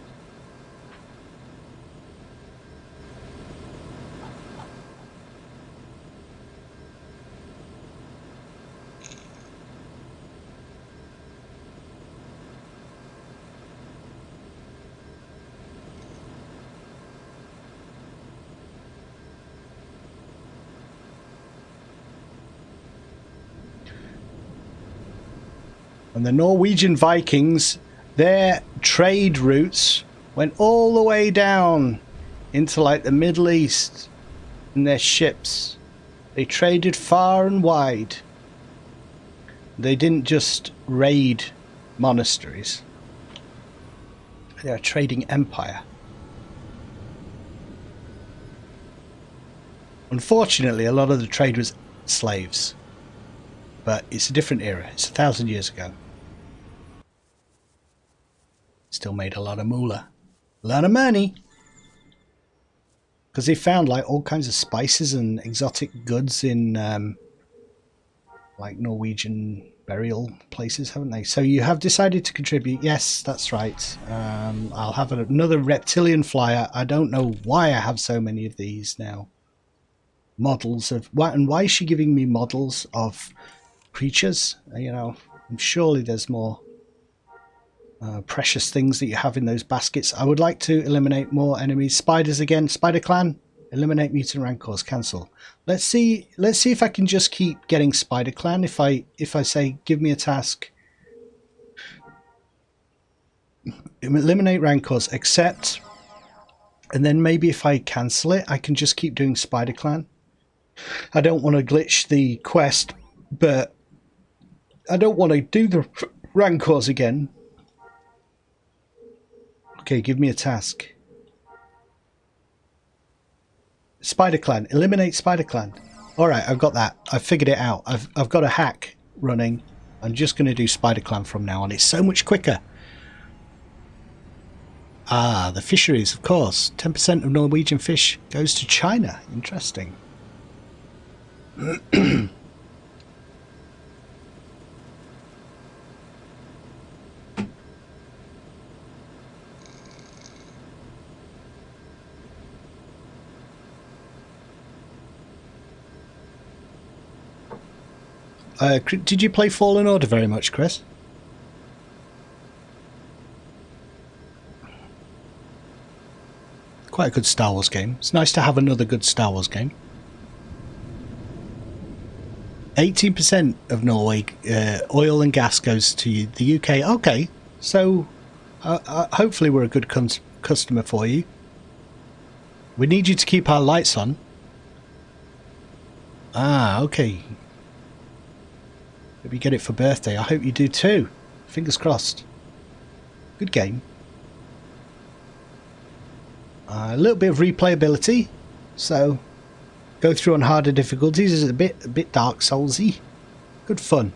And the Norwegian Vikings, their trade routes went all the way down into like the Middle East in their ships. They traded far and wide. They didn't just raid monasteries. They were a trading empire. Unfortunately, a lot of the trade was slaves. But it's a different era. It's 1,000 years ago. Still made a lot of moolah. A lot of money. Because they found like all kinds of spices and exotic goods in like Norwegian burial places, haven't they? So you have decided to contribute. Yes, that's right. I'll have another reptilian flyer. I don't know why I have so many of these now. Models of... And why is she giving me models of creatures? You know, surely there's more precious things that you have in those baskets. I would like to eliminate more enemies. Spiders again. Spider clan. Eliminate mutant rancors. Cancel. Let's see if I can just keep getting spider clan. If I say give me a task. Eliminate rancors. Accept. And then maybe if I cancel it, I can just keep doing spider clan. I don't want to glitch the quest, but I don't want to do the rancors again. Okay, give me a task. Spider clan. Eliminate spider clan. Alright, I've got that. I've figured it out. I've got a hack running. I'm just going to do spider clan from now on. It's so much quicker. Ah, the fisheries, of course. 10% of Norwegian fish goes to China. Interesting. Did you play Fallen Order very much, Chris? Quite a good Star Wars game. It's nice to have another good Star Wars game. 18% of Norway oil and gas goes to the UK. Okay, so hopefully we're a good customer for you. We need you to keep our lights on. Ah, okay. Hope you get it for birthday. I hope you do too. Fingers crossed. Good game. A little bit of replayability. So go through on harder difficulties is a bit Dark Soulsy. Good fun.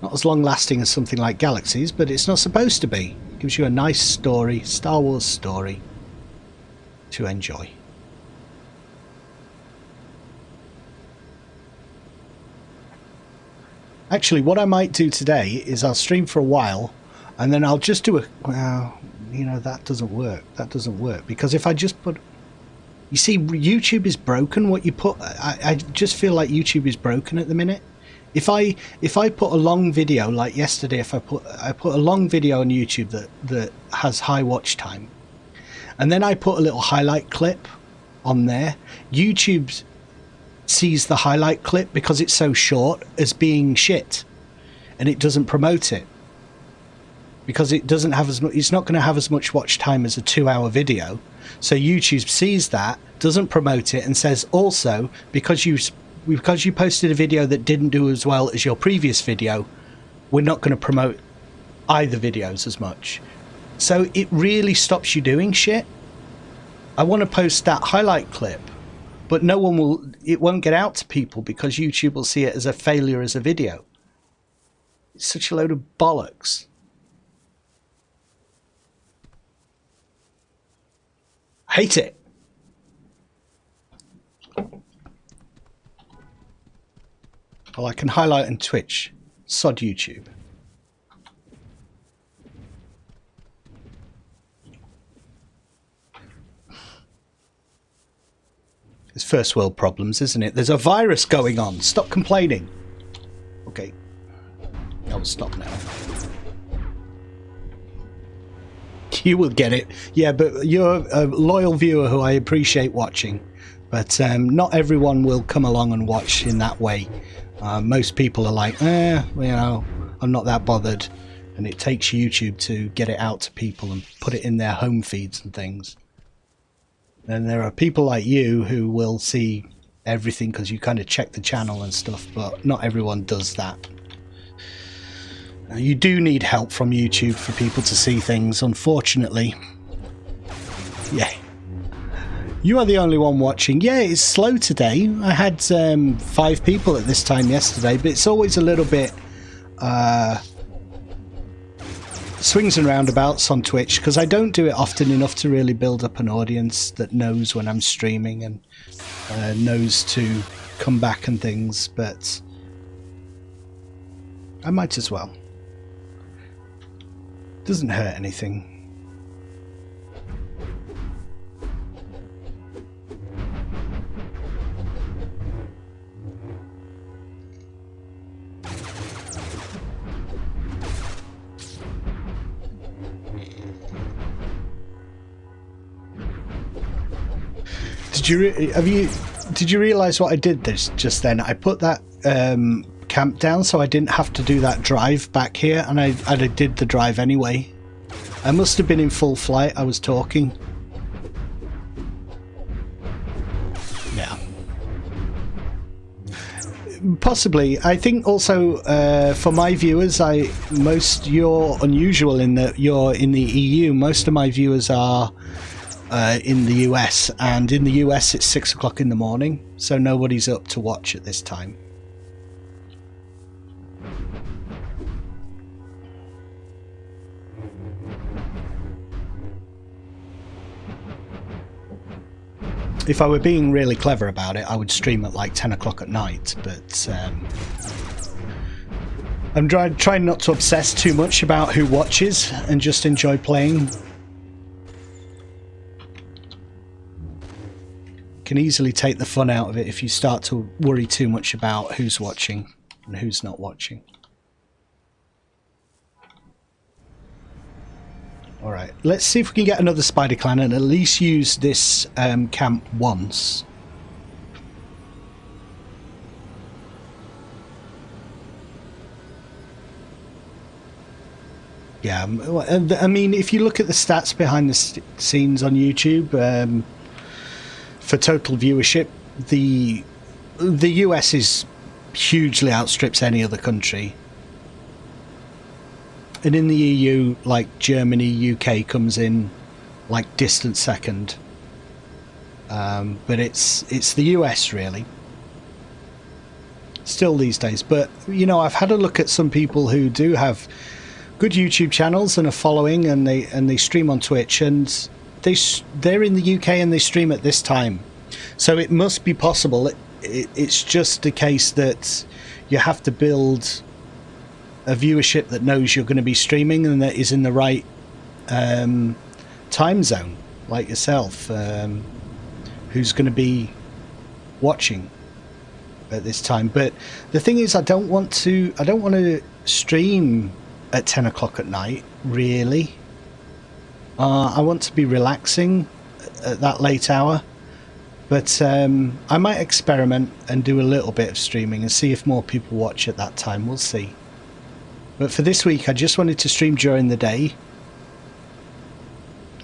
Not as long lasting as something like Galaxies, but it's not supposed to be. It gives you a nice story, Star Wars story to enjoy. Actually, what I might do today is I'll stream for a while and then I'll just do a... Well, you know, that doesn't work. That doesn't work. Because if I just put... You see, YouTube is broken. What you put, I just feel like YouTube is broken at the minute. If I put a long video like yesterday, if I put a long video on YouTube that has high watch time, and then I put a little highlight clip on there, YouTube sees the highlight clip because it's so short as being shit, and it doesn't promote it because it doesn't have as much. It's not going to have as much watch time as a 2-hour video. So YouTube sees that, doesn't promote it, and says also because you posted a video that didn't do as well as your previous video, we're not going to promote either videos as much. So it really stops you doing shit. I want to post that highlight clip, but no one will. It won't get out to people because YouTube will see it as a failure as a video. It's such a load of bollocks. Hate it. Well, I can highlight on Twitch. Sod YouTube. It's first world problems, isn't it? There's a virus going on. Stop complaining. Okay. I'll stop now. You will get it. Yeah, but you're a loyal viewer who I appreciate watching. But not everyone will come along and watch in that way. Most people are like, you know, I'm not that bothered. And it takes YouTube to get it out to people and put it in their home feeds and things. And there are people like you who will see everything because you kind of check the channel and stuff, but not everyone does that. You do need help from YouTube for people to see things, unfortunately. Yeah. You are the only one watching. Yeah, it's slow today. I had 5 people at this time yesterday, but it's always a little bit swings and roundabouts on Twitch because I don't do it often enough to really build up an audience that knows when I'm streaming and knows to come back and things, but I might as well. Doesn't hurt anything. Did you realize what I did just then? I put that camp down so I didn't have to do that drive back here, and I did the drive anyway. I must have been in full flight. I was talking. Yeah. Possibly. I think also for my viewers, you're unusual in that you're in the EU. Most of my viewers are in the US, and in the US it's 6 o'clock in the morning, so nobody's up to watch at this time. If I were being really clever about it, I would stream at like 10 o'clock at night, but I'm trying not to obsess too much about who watches and just enjoy playing. Can easily take the fun out of it if you start to worry too much about who's watching and who's not watching. Alright, let's see if we can get another spider clan and at least use this camp once. Yeah, I mean, if you look at the stats behind the scenes on YouTube, for total viewership, the US is hugely outstrips any other country, and in the EU, like Germany, UK comes in like distant second, but it's the US really still these days. But you know, I've had a look at some people who do have good YouTube channels and a following, and they stream on Twitch, and they're in the UK and they stream at this time, so it must be possible. It's just a case that you have to build a viewership that knows you're going to be streaming and that is in the right time zone, like yourself. who's going to be watching at this time. But the thing is, I don't want to stream at 10 o'clock at night, really. I want to be relaxing at that late hour. But I might experiment and do a little bit of streaming and see if more people watch at that time. We'll see. But for this week, I just wanted to stream during the day.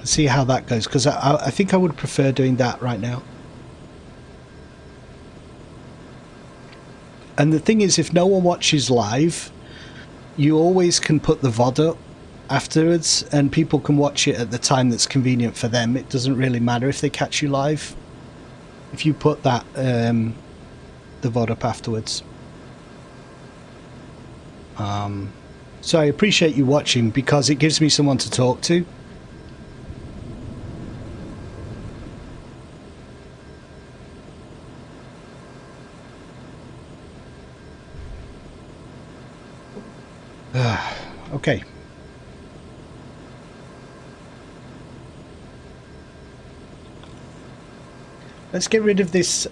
See how that goes, because I think I would prefer doing that right now. And the thing is, if no one watches live, you always can put the VOD up afterwards and people can watch it at the time that's convenient for them. It doesn't really matter if they catch you live if you put that the VOD up afterwards. So I appreciate you watching because it gives me someone to talk to. Okay. Let's get rid of this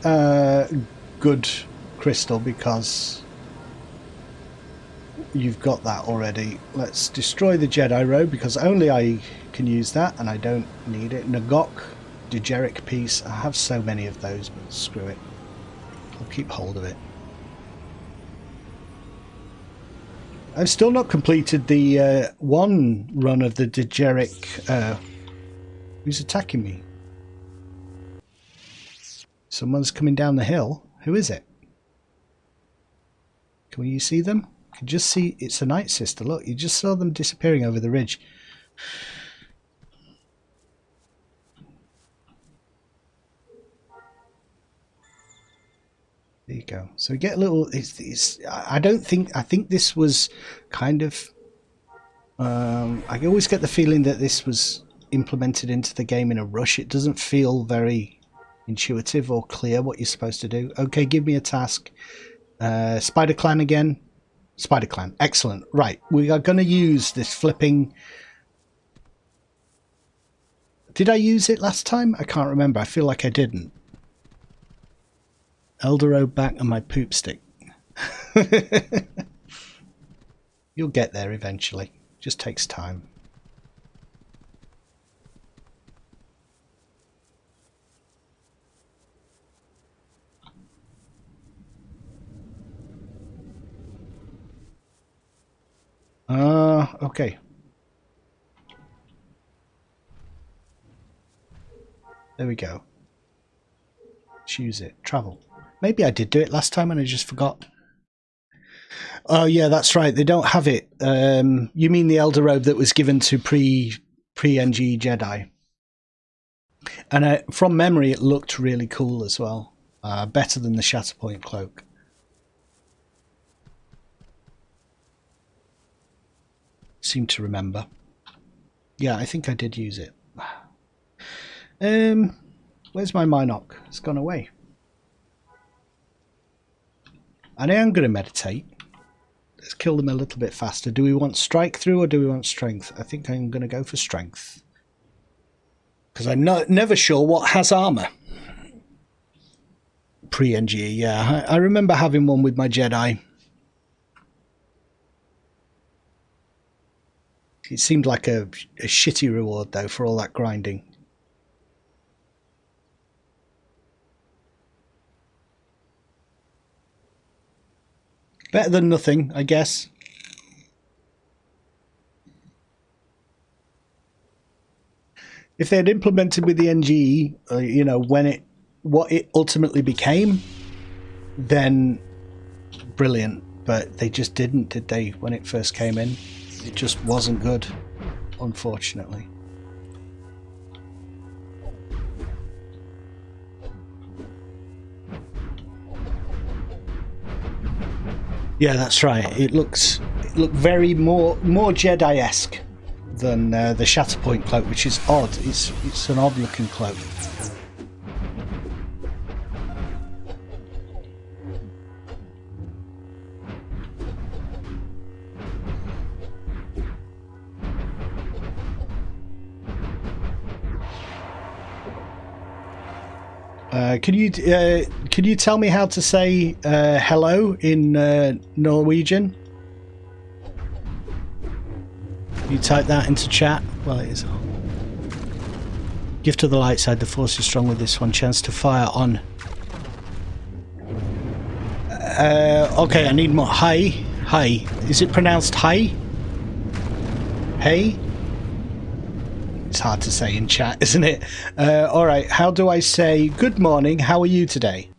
good crystal because you've got that already. Let's destroy the Jedi robe because only I can use that and I don't need it. Nagok, Degeric piece. I have so many of those, but screw it. I'll keep hold of it. I've still not completed the one run of the Degeric. Who's attacking me? Someone's coming down the hill. Who is it? Can you see them? You can just see it's a Nightsister. Look, you just saw them disappearing over the ridge. There you go. So we get a little. I think this was kind of. I always get the feeling that this was implemented into the game in a rush. It doesn't feel very intuitive or clear what you're supposed to do. Okay, give me a task. Spider Clan again. Spider Clan. Excellent. Right, we are going to use this flipping. Did I use it last time? I can't remember. I feel like I didn't. Eldero back and my poop stick. You'll get there eventually. Just takes time. Okay. There we go. Choose it. Travel. Maybe I did do it last time and I just forgot. Oh yeah, that's right. They don't have it. You mean the Elder Robe that was given to pre-NG Jedi? And from memory, it looked really cool as well. Better than the Shatterpoint cloak. Seem to remember. Yeah, I think I did use it. Where's my Minoc? It's gone away. And I am going to meditate. Let's kill them a little bit faster. Do we want strike through or do we want strength? I think I'm going to go for strength. Because I'm never sure what has armor. Pre-NG, yeah. I remember having one with my Jedi. It seemed like a shitty reward, though, for all that grinding. Better than nothing, I guess. If they had implemented with the NG, you know, what it ultimately became, then brilliant. But they just didn't, did they, when it first came in? It just wasn't good, unfortunately. Yeah, that's right. It looked very more Jedi-esque than the Shatterpoint cloak, which is odd. It's an odd-looking cloak. Can you tell me how to say hello in Norwegian? You type that into chat. Well, it is. Gift of the light side. The force is strong with this one. Chance to fire on. Okay, I need more. Hi. Hi. Is it pronounced hi? Hey? It's hard to say in chat, isn't it? Alright, how do I say good morning? How are you today?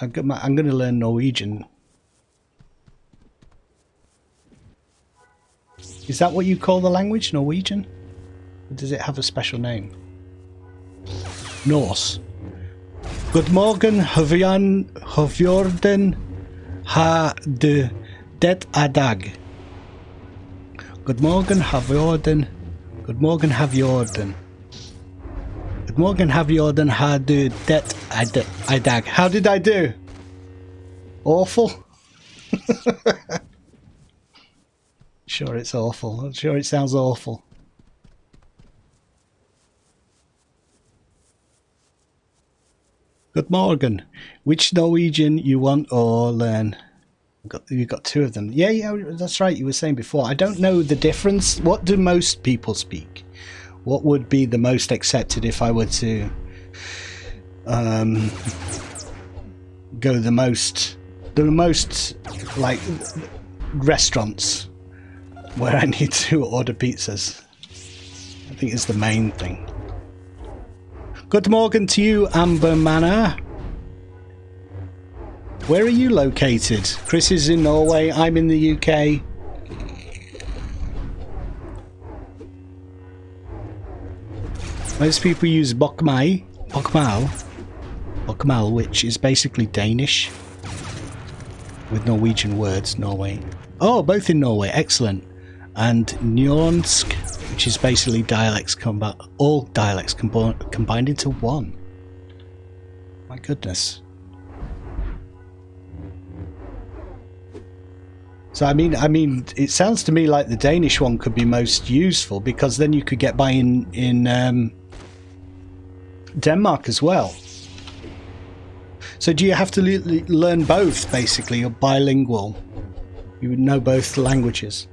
I'm going to learn Norwegian. Is that what you call the language, Norwegian? Or does it have a special name? Norse. Good morgen, havjorden, ha de det dag. Good morgen, havjorden. Good morgen, havjorden. Good morgen, havjorden, ha de det dag. How did I do? Awful? Sure it's awful. I'm sure it sounds awful. Good morgen. Which Norwegian you want or learn? You got two of them. Yeah, that's right. You were saying before. I don't know the difference. What do most people speak? What would be the most accepted if I were to go the most like restaurants where I need to order pizzas? I think it's the main thing. Good morning to you, Amber Manor. Where are you located? Chris is in Norway, I'm in the UK. Most people use bokmal, which is basically Danish with Norwegian words, Norway. Oh, both in Norway, excellent. And Njonsk, which is basically dialects, all dialects combined into one. My goodness. So I mean, it sounds to me like the Danish one could be most useful because then you could get by in Denmark as well. So do you have to learn both, basically? You're bilingual. You would know both languages.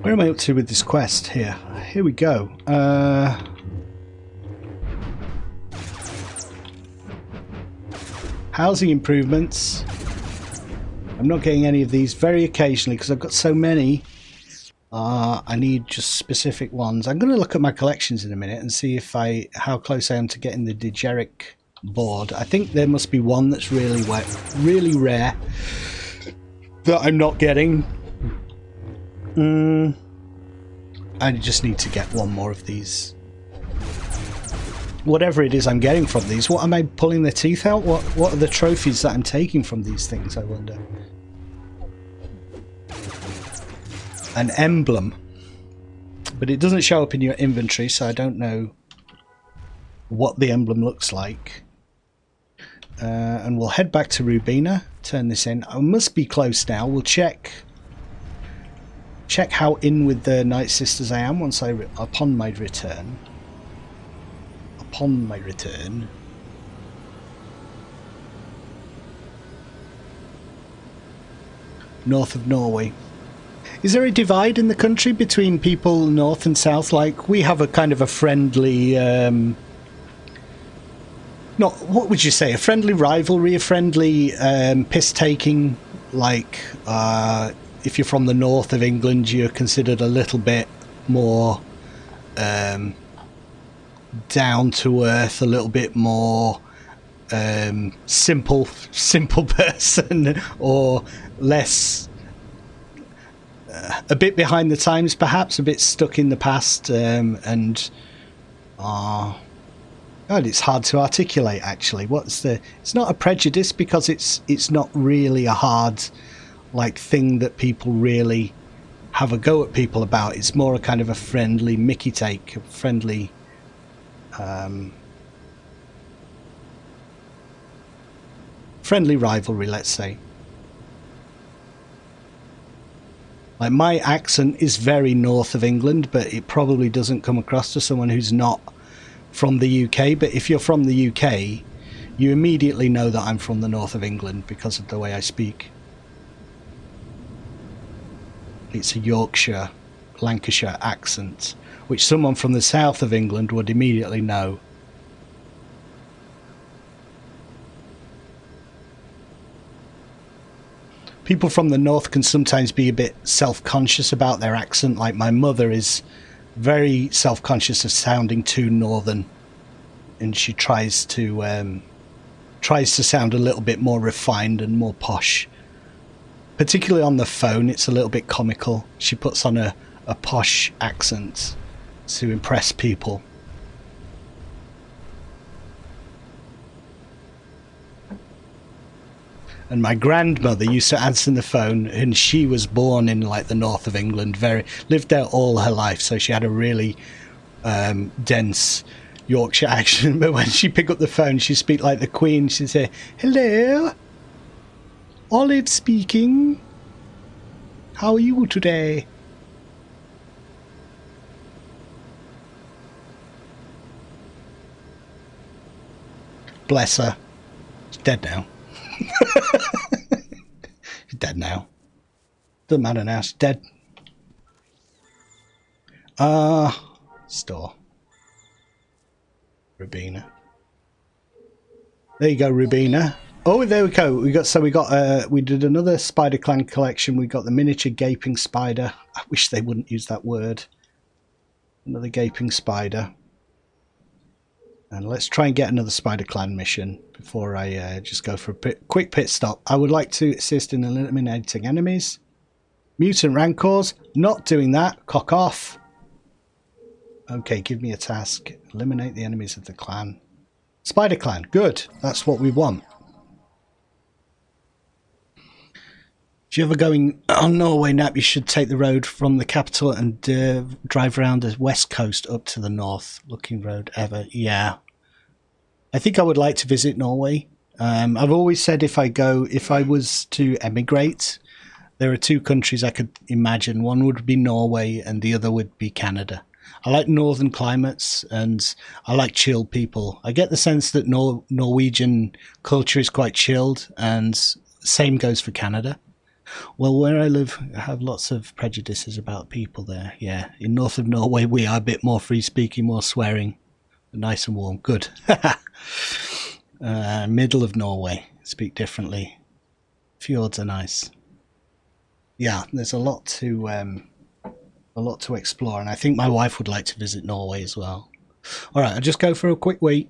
Where am I up to with this quest? Here we go. Housing improvements. I'm not getting any of these very occasionally because I've got so many. I need just specific ones. I'm going to look at my collections in a minute and see if how close I am to getting the Digeric board. I think there must be one that's really rare that I'm not getting. I just need to get one more of these. Whatever it is I'm getting from these, what am I pulling their teeth out? What are the trophies that I'm taking from these things, I wonder? An emblem. But it doesn't show up in your inventory, so I don't know what the emblem looks like. And we'll head back to Rubina, turn this in. I must be close now. We'll check how in with the Nightsisters I am once upon my return. North of Norway. Is there a divide in the country between people north and south? Like, we have a kind of a friendly what would you say, a friendly rivalry, a friendly piss taking, like if you're from the north of England, you're considered a little bit more down to earth, a little bit more simple person, or less a bit behind the times, perhaps a bit stuck in the past, and God, it's hard to articulate. Actually, It's not a prejudice because it's not really a hard thing that people really have a go at people about. It's more a kind of a friendly Mickey take, a friendly rivalry, let's say. Like, my accent is very north of England, but it probably doesn't come across to someone who's not from the UK. But if you're from the UK, you immediately know that I'm from the north of England because of the way I speak. It's a Yorkshire, Lancashire accent, which someone from the south of England would immediately know. People from the north can sometimes be a bit self-conscious about their accent. Like, my mother is very self-conscious of sounding too northern, and she tries to sound a little bit more refined and more posh. Particularly on the phone, it's a little bit comical. She puts on a posh accent to impress people. And my grandmother used to answer the phone, and she was born in like the north of England, lived there all her life, so she had a really dense Yorkshire accent. But when she picked up the phone, she'd speak like the Queen. She'd say, "Hello, Olive speaking. How are you today?" Bless her. She's dead now. She's dead now. Doesn't matter now. She's dead. Store. Rubina. There you go, Rubina. Oh, there we go. We did another Spider Clan collection. We got the miniature gaping spider. I wish they wouldn't use that word. Another gaping spider. And let's try and get another Spider Clan mission before I just go for a quick pit stop. I would like to assist in eliminating enemies. Mutant Rancors. Not doing that. Cock off. Okay, give me a task. Eliminate the enemies of the clan. Spider Clan. Good. That's what we want. If you're ever going on Norway, Nap, you should take the road from the capital and drive around the west coast up to the north. Looking road ever. Yeah. I think I would like to visit Norway. I've always said if I was to emigrate, there are two countries I could imagine. One would be Norway and the other would be Canada. I like northern climates and I like chilled people. I get the sense that Norwegian culture is quite chilled, and same goes for Canada. Well, where I live, I have lots of prejudices about people there. Yeah, in north of Norway, we are a bit more free-speaking, more swearing. Nice and warm. Good. Middle of Norway, speak differently. Fjords are nice. Yeah, there's a lot to explore, and I think my wife would like to visit Norway as well. All right, I'll just go for a quick wait.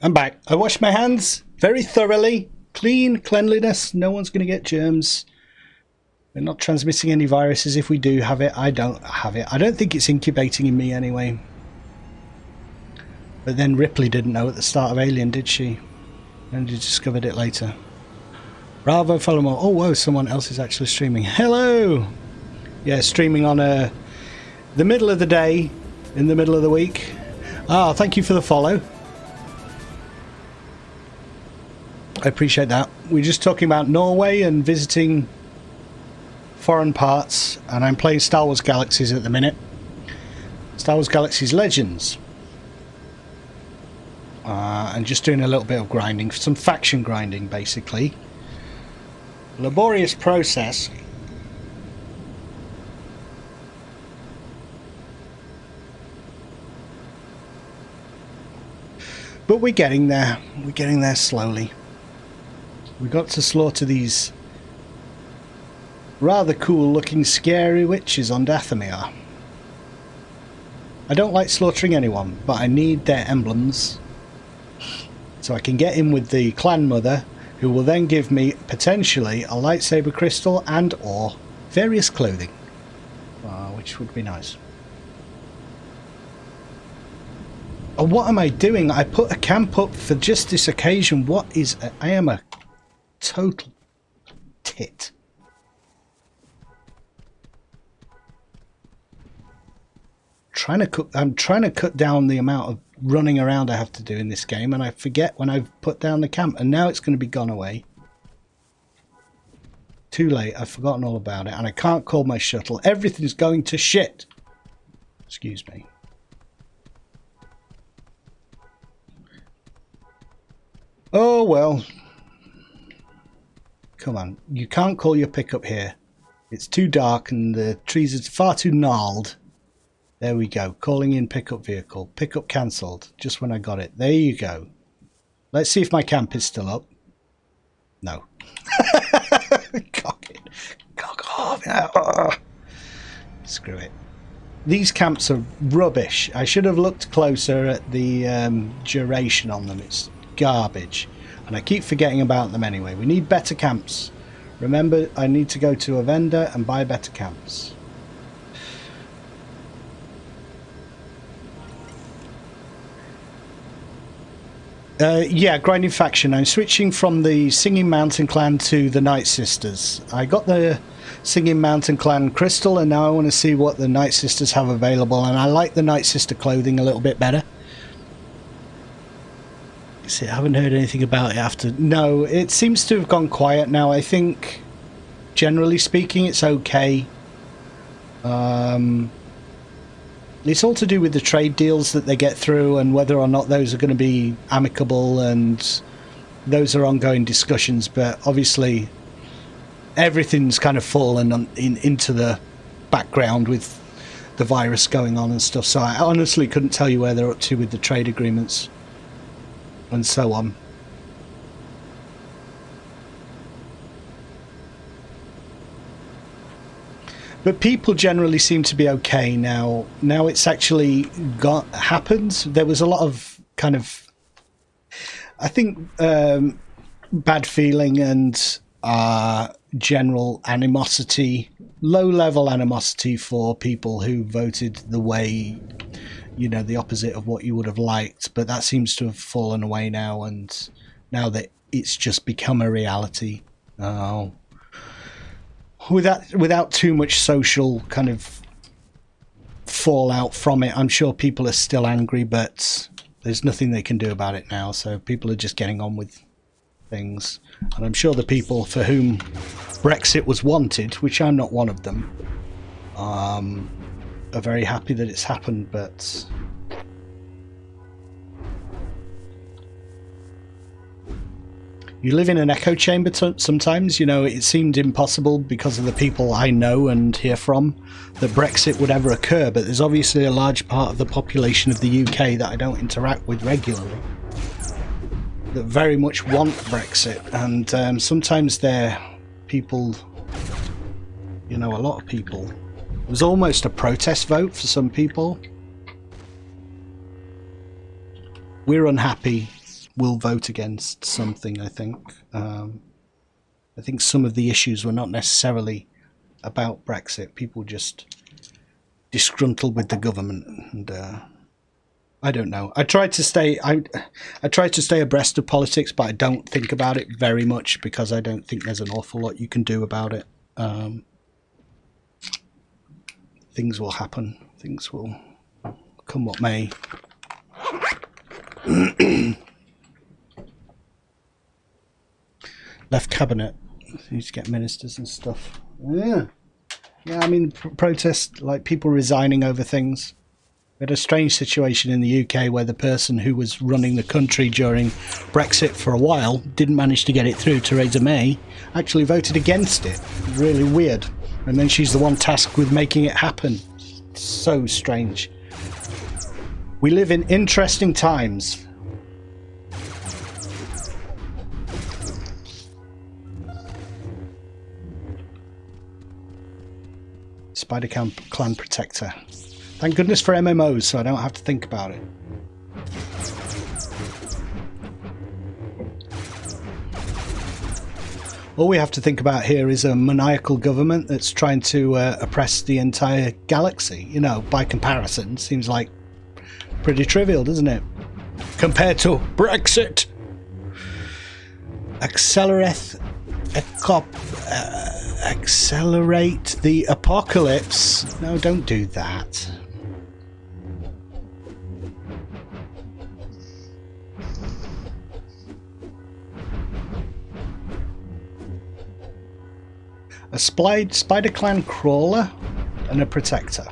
I'm back. I washed my hands very thoroughly. Clean, cleanliness. No one's going to get germs. We're not transmitting any viruses. If we do have it, I don't have it. I don't think it's incubating in me anyway. But then Ripley didn't know at the start of Alien, did she? And she discovered it later. Bravo, follow more. Oh, whoa, someone else is actually streaming. Hello! Yeah, streaming on the middle of the day, in the middle of the week. Ah, thank you for the follow. I appreciate that. We're just talking about Norway and visiting foreign parts, and I'm playing Star Wars Galaxies at the minute. Star Wars Galaxies Legends. And just doing a little bit of grinding, some faction grinding basically. Laborious process. But we're getting there. We're getting there slowly. We got to slaughter these rather cool looking scary witches on Dathomir. I don't like slaughtering anyone, but I need their emblems so I can get in with the clan mother, who will then give me potentially a lightsaber crystal and or various clothing, which would be nice. Oh, what am I doing? I put a camp up for just this occasion. What is... I am a total tit. I'm trying to cut down the amount of running around I have to do in this game, and I forget when I've put down the camp, and now it's going to be gone away. Too late. I've forgotten all about it, and I can't call my shuttle. Everything's going to shit. Excuse me. Oh well. Come on, you can't call your pickup here. It's too dark and the trees are far too gnarled. There we go. Calling in pickup vehicle. Pickup cancelled. Just when I got it. There you go. Let's see if my camp is still up. No. Cock it. Cock off. Screw it. These camps are rubbish. I should have looked closer at the duration on them. It's garbage. And I keep forgetting about them anyway. We need better camps. Remember, I need to go to a vendor and buy better camps. Yeah, grinding faction. I'm switching from the Singing Mountain clan to the Nightsisters. I got the Singing Mountain clan crystal, and now I want to see what the Nightsisters have available, and I like the Nightsister clothing a little bit better. See, I haven't heard anything about it after. No, it seems to have gone quiet now. I think, generally speaking, it's okay. It's all to do with the trade deals that they get through and whether or not those are going to be amicable, and those are ongoing discussions, but obviously everything's kind of fallen into the background with the virus going on and stuff, so I honestly couldn't tell you where they're up to with the trade agreements and so on. But people generally seem to be okay now. Now it's actually happened. There was a lot of kind of, I think, bad feeling and general animosity, low-level animosity for people who voted the way, you know, the opposite of what you would have liked. But that seems to have fallen away now, and now that it's just become a reality. Without too much social kind of fallout from it, I'm sure people are still angry, but there's nothing they can do about it now, so people are just getting on with things. And I'm sure the people for whom Brexit was wanted, which I'm not one of them, are very happy that it's happened, but you live in an echo chamber sometimes. You know, it seemed impossible because of the people I know and hear from that Brexit would ever occur, but there's obviously a large part of the population of the UK that I don't interact with regularly that very much want Brexit, and sometimes they're people, you know, a lot of people. It was almost a protest vote for some people. We're unhappy will vote against something, I think. I think some of the issues were not necessarily about Brexit. People just disgruntled with the government, and I don't know. I try to stay abreast of politics, but I don't think about it very much because I don't think there's an awful lot you can do about it. Things will happen. Things will come what may. Left cabinet. Need to get ministers and stuff. Yeah. I mean, protest, like people resigning over things. We had a strange situation in the UK where the person who was running the country during Brexit for a while didn't manage to get it through. Theresa May actually voted against it. Really weird. And then she's the one tasked with making it happen. So strange. We live in interesting times. Spider Clan Protector. Thank goodness for MMOs, so I don't have to think about it. All we have to think about here is a maniacal government that's trying to oppress the entire galaxy. You know, by comparison, seems like pretty trivial, doesn't it? Compared to Brexit. Accelerate the apocalypse. No, don't do that. A Spider Clan crawler and a protector.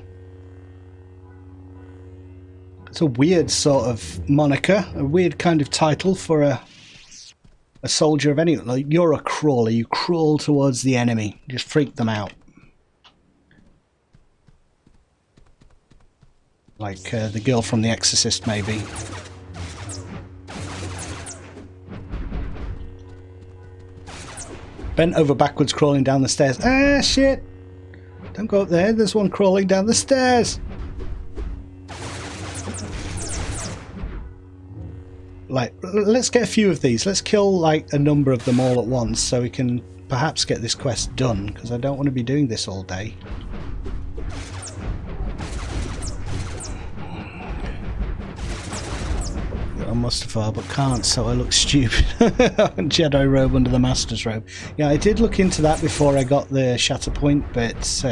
It's a weird sort of moniker, a weird kind of title for a soldier of any. Like, you're a crawler, you crawl towards the enemy, just freak them out. Like the girl from The Exorcist, maybe. Bent over backwards, crawling down the stairs. Ah, shit! Don't go up there, there's one crawling down the stairs! Like, let's get a few of these. Let's kill, like, a number of them all at once so we can perhaps get this quest done, because I don't want to be doing this all day. I Mustafa, but can't, so I look stupid. Jedi robe under the Master's robe. Yeah, I did look into that before I got the Shatterpoint, but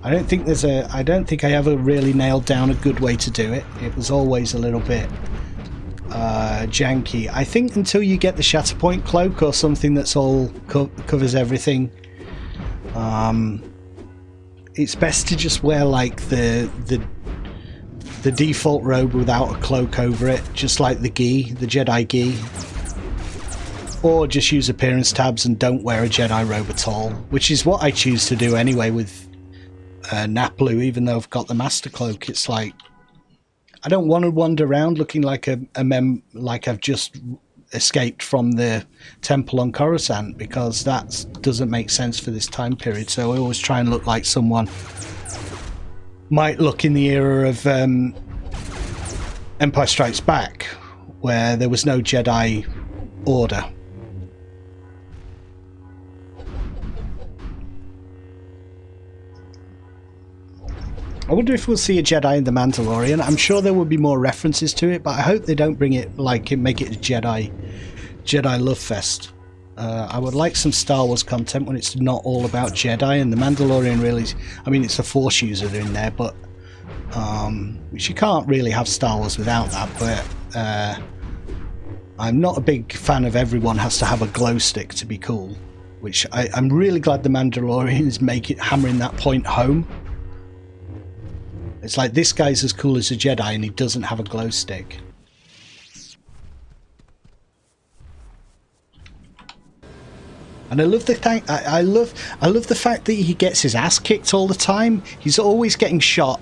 I don't think I ever really nailed down a good way to do it. It was always a little bit janky. I think until you get the Shatterpoint cloak or something that's all covers everything, it's best to just wear like the default robe without a cloak over it, just like the gi, the Jedi gi. Or just use appearance tabs and don't wear a Jedi robe at all, which is what I choose to do anyway with Naplu, even though I've got the Master Cloak. It's like, I don't want to wander around looking like like I've just escaped from the temple on Coruscant, because that doesn't make sense for this time period. So I always try and look like someone might look in the era of Empire Strikes Back, where there was no Jedi Order. I wonder if we'll see a Jedi in The Mandalorian. I'm sure there will be more references to it, but I hope they don't bring it, like, make it a Jedi love fest. I would like some Star Wars content when it's not all about Jedi, and The Mandalorian really, I mean, it's a Force user in there, but which you can't really have Star Wars without that. But I'm not a big fan of everyone has to have a glow stick to be cool, which I'm really glad The Mandalorian is hammering that point home. It's like, this guy's as cool as a Jedi and he doesn't have a glow stick. And I love the I love the fact that he gets his ass kicked all the time. He's always getting shot,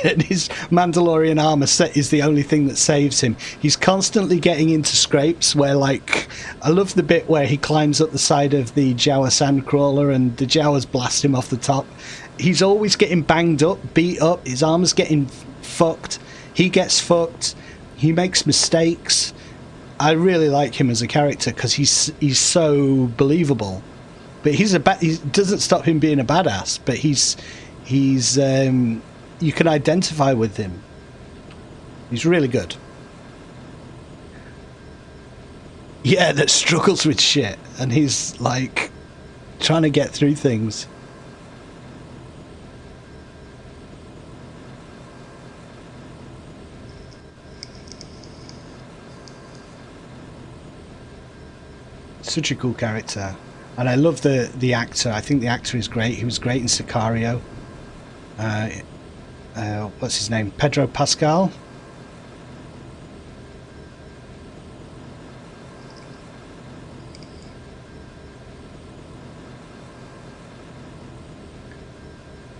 and his Mandalorian armor set is the only thing that saves him. He's constantly getting into scrapes where, like, I love the bit where he climbs up the side of the Jawa sandcrawler and the Jawas blast him off the top. He's always getting banged up, beat up. His armor's getting fucked. He gets fucked. He makes mistakes. I really like him as a character because he's so believable. But he doesn't stop him being a badass. But he's you can identify with him. He's really good. Yeah, that struggles with shit, and he's like trying to get through things. Such a cool character, and I love the actor. I think the actor is great. He was great in Sicario. What's his name? Pedro Pascal.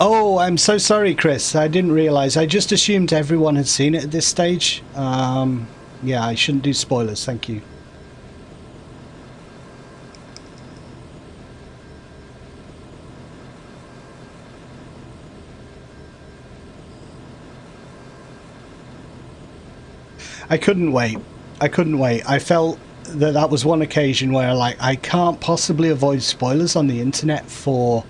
Oh, I'm so sorry, Chris. I didn't realise. I just assumed everyone had seen it at this stage. Yeah, I shouldn't do spoilers. Thank you. I couldn't wait. I couldn't wait. I felt that was one occasion where I can't possibly avoid spoilers on the internet for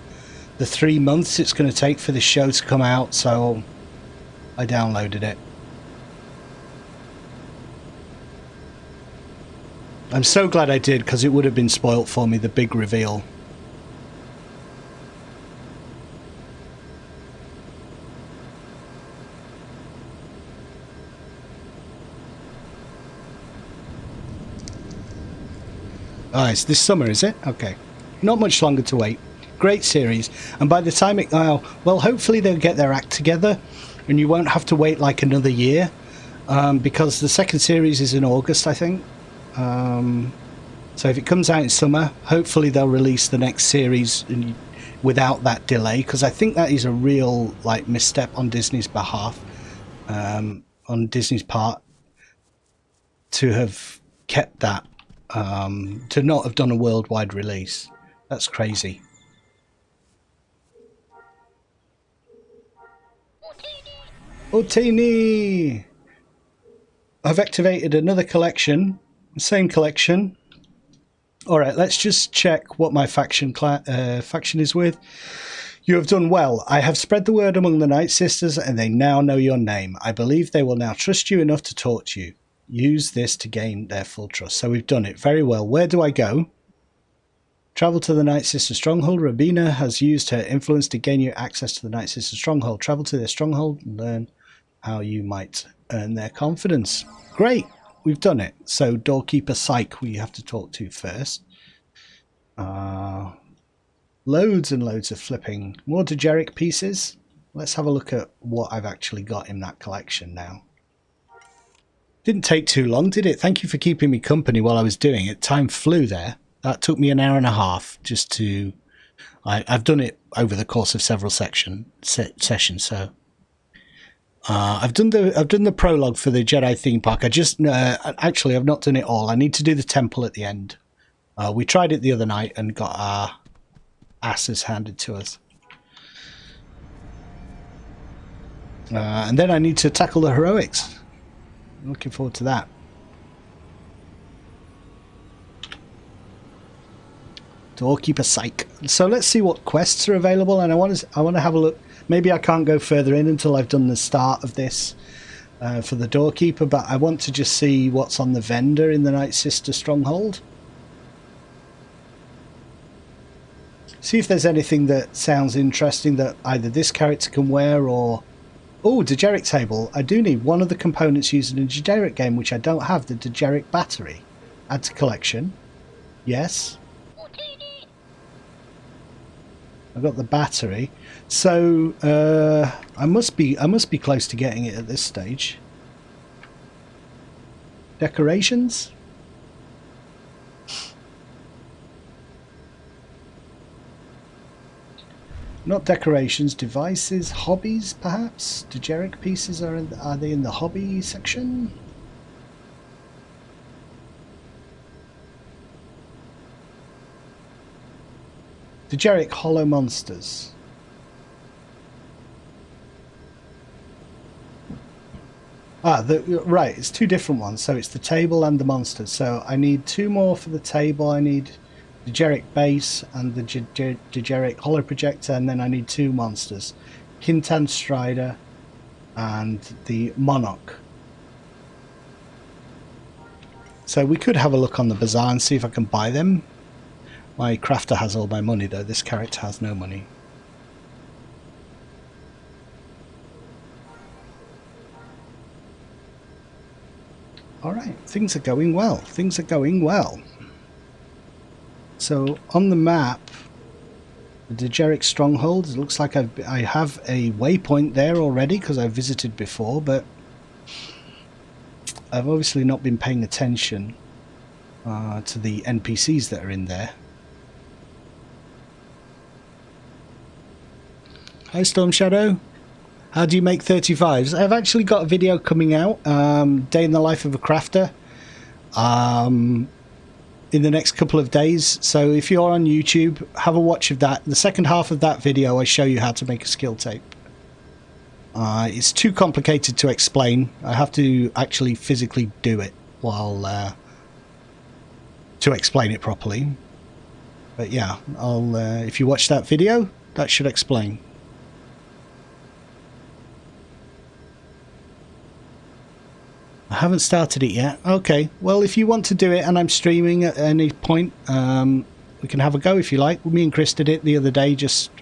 the 3 months it's going to take for the show to come out, so I downloaded it. I'm so glad I did, because it would have been spoilt for me, the big reveal. Oh, it's this summer, is it? Okay. Not much longer to wait. Great series. And by the time it... well, hopefully they'll get their act together and you won't have to wait like another year. Because the second series is in August, I think. So if it comes out in summer, hopefully they'll release the next series without that delay. Because I think that is a real misstep on Disney's behalf. On Disney's part. To have kept that. To not have done a worldwide release. That's crazy. Otini! I've activated another collection. Same collection. Alright, let's just check what my faction is with. You have done well. I have spread the word among the Nightsisters and they now know your name. I believe they will now trust you enough to talk to you. Use this to gain their full trust. So we've done it very well. Where do I go? Travel to the Nightsister stronghold. Rabina has used her influence to gain you access to the Nightsister stronghold. Travel to their stronghold and learn how you might earn their confidence. Great, we've done it. So doorkeeper Psych we have to talk to first. Loads and loads of flipping. More Dejeric pieces. Let's have a look at what I've actually got in that collection now. Didn't take too long, did it? Thank you for keeping me company while I was doing it. Time flew there. That took me an hour and a half just to... I've done it over the course of several sessions, so... I've done the prologue for the Jedi Themepark. Actually, I've not done it all. I need to do the temple at the end. We tried it the other night and got our asses handed to us. And then I need to tackle the heroics. I'm looking forward to that. Doorkeeper Psych. So let's see what quests are available, and I want to have a look. Maybe I can't go further in until I've done the start of this for the doorkeeper, but I want to just see what's on the vendor in the Nightsister stronghold. See if there's anything that sounds interesting that either this character can wear or... Oh, Dejeric table. I do need one of the components used in a Dejeric game, which I don't have, the Dejeric battery. Add to collection. Yes. I've got the battery. So I must be close to getting it at this stage. Decorations? Not decorations, devices, hobbies, perhaps. Dejeric pieces are they in the hobby section? Dejeric hollow monsters. Right, it's two different ones. So it's the table and the monsters. So I need two more for the table. I need the Jeric base and the Jeric hollow projector, and then I need two monsters, Kintan Strider and the Monarch. So we could have a look on the bazaar and see if I can buy them. My crafter has all my money though. This character has no money. Alright, things are going well. Things are going well. So on the map, the Jeric Stronghold, it looks like I have a waypoint there already because I visited before, but I've obviously not been paying attention to the NPCs that are in there. Hi Storm Shadow. How do you make 35s? I've actually got a video coming out, Day in the Life of a Crafter, in the next couple of days. So if you're on YouTube, have a watch of that. The second half of that video, I show you how to make a skill tape. It's too complicated to explain. I have to actually physically do it while to explain it properly. But yeah, I'll if you watch that video, that should explain. I haven't started it yet. Okay, well, if you want to do it and I'm streaming at any point, we can have a go if you like. Me and Chris did it the other day, just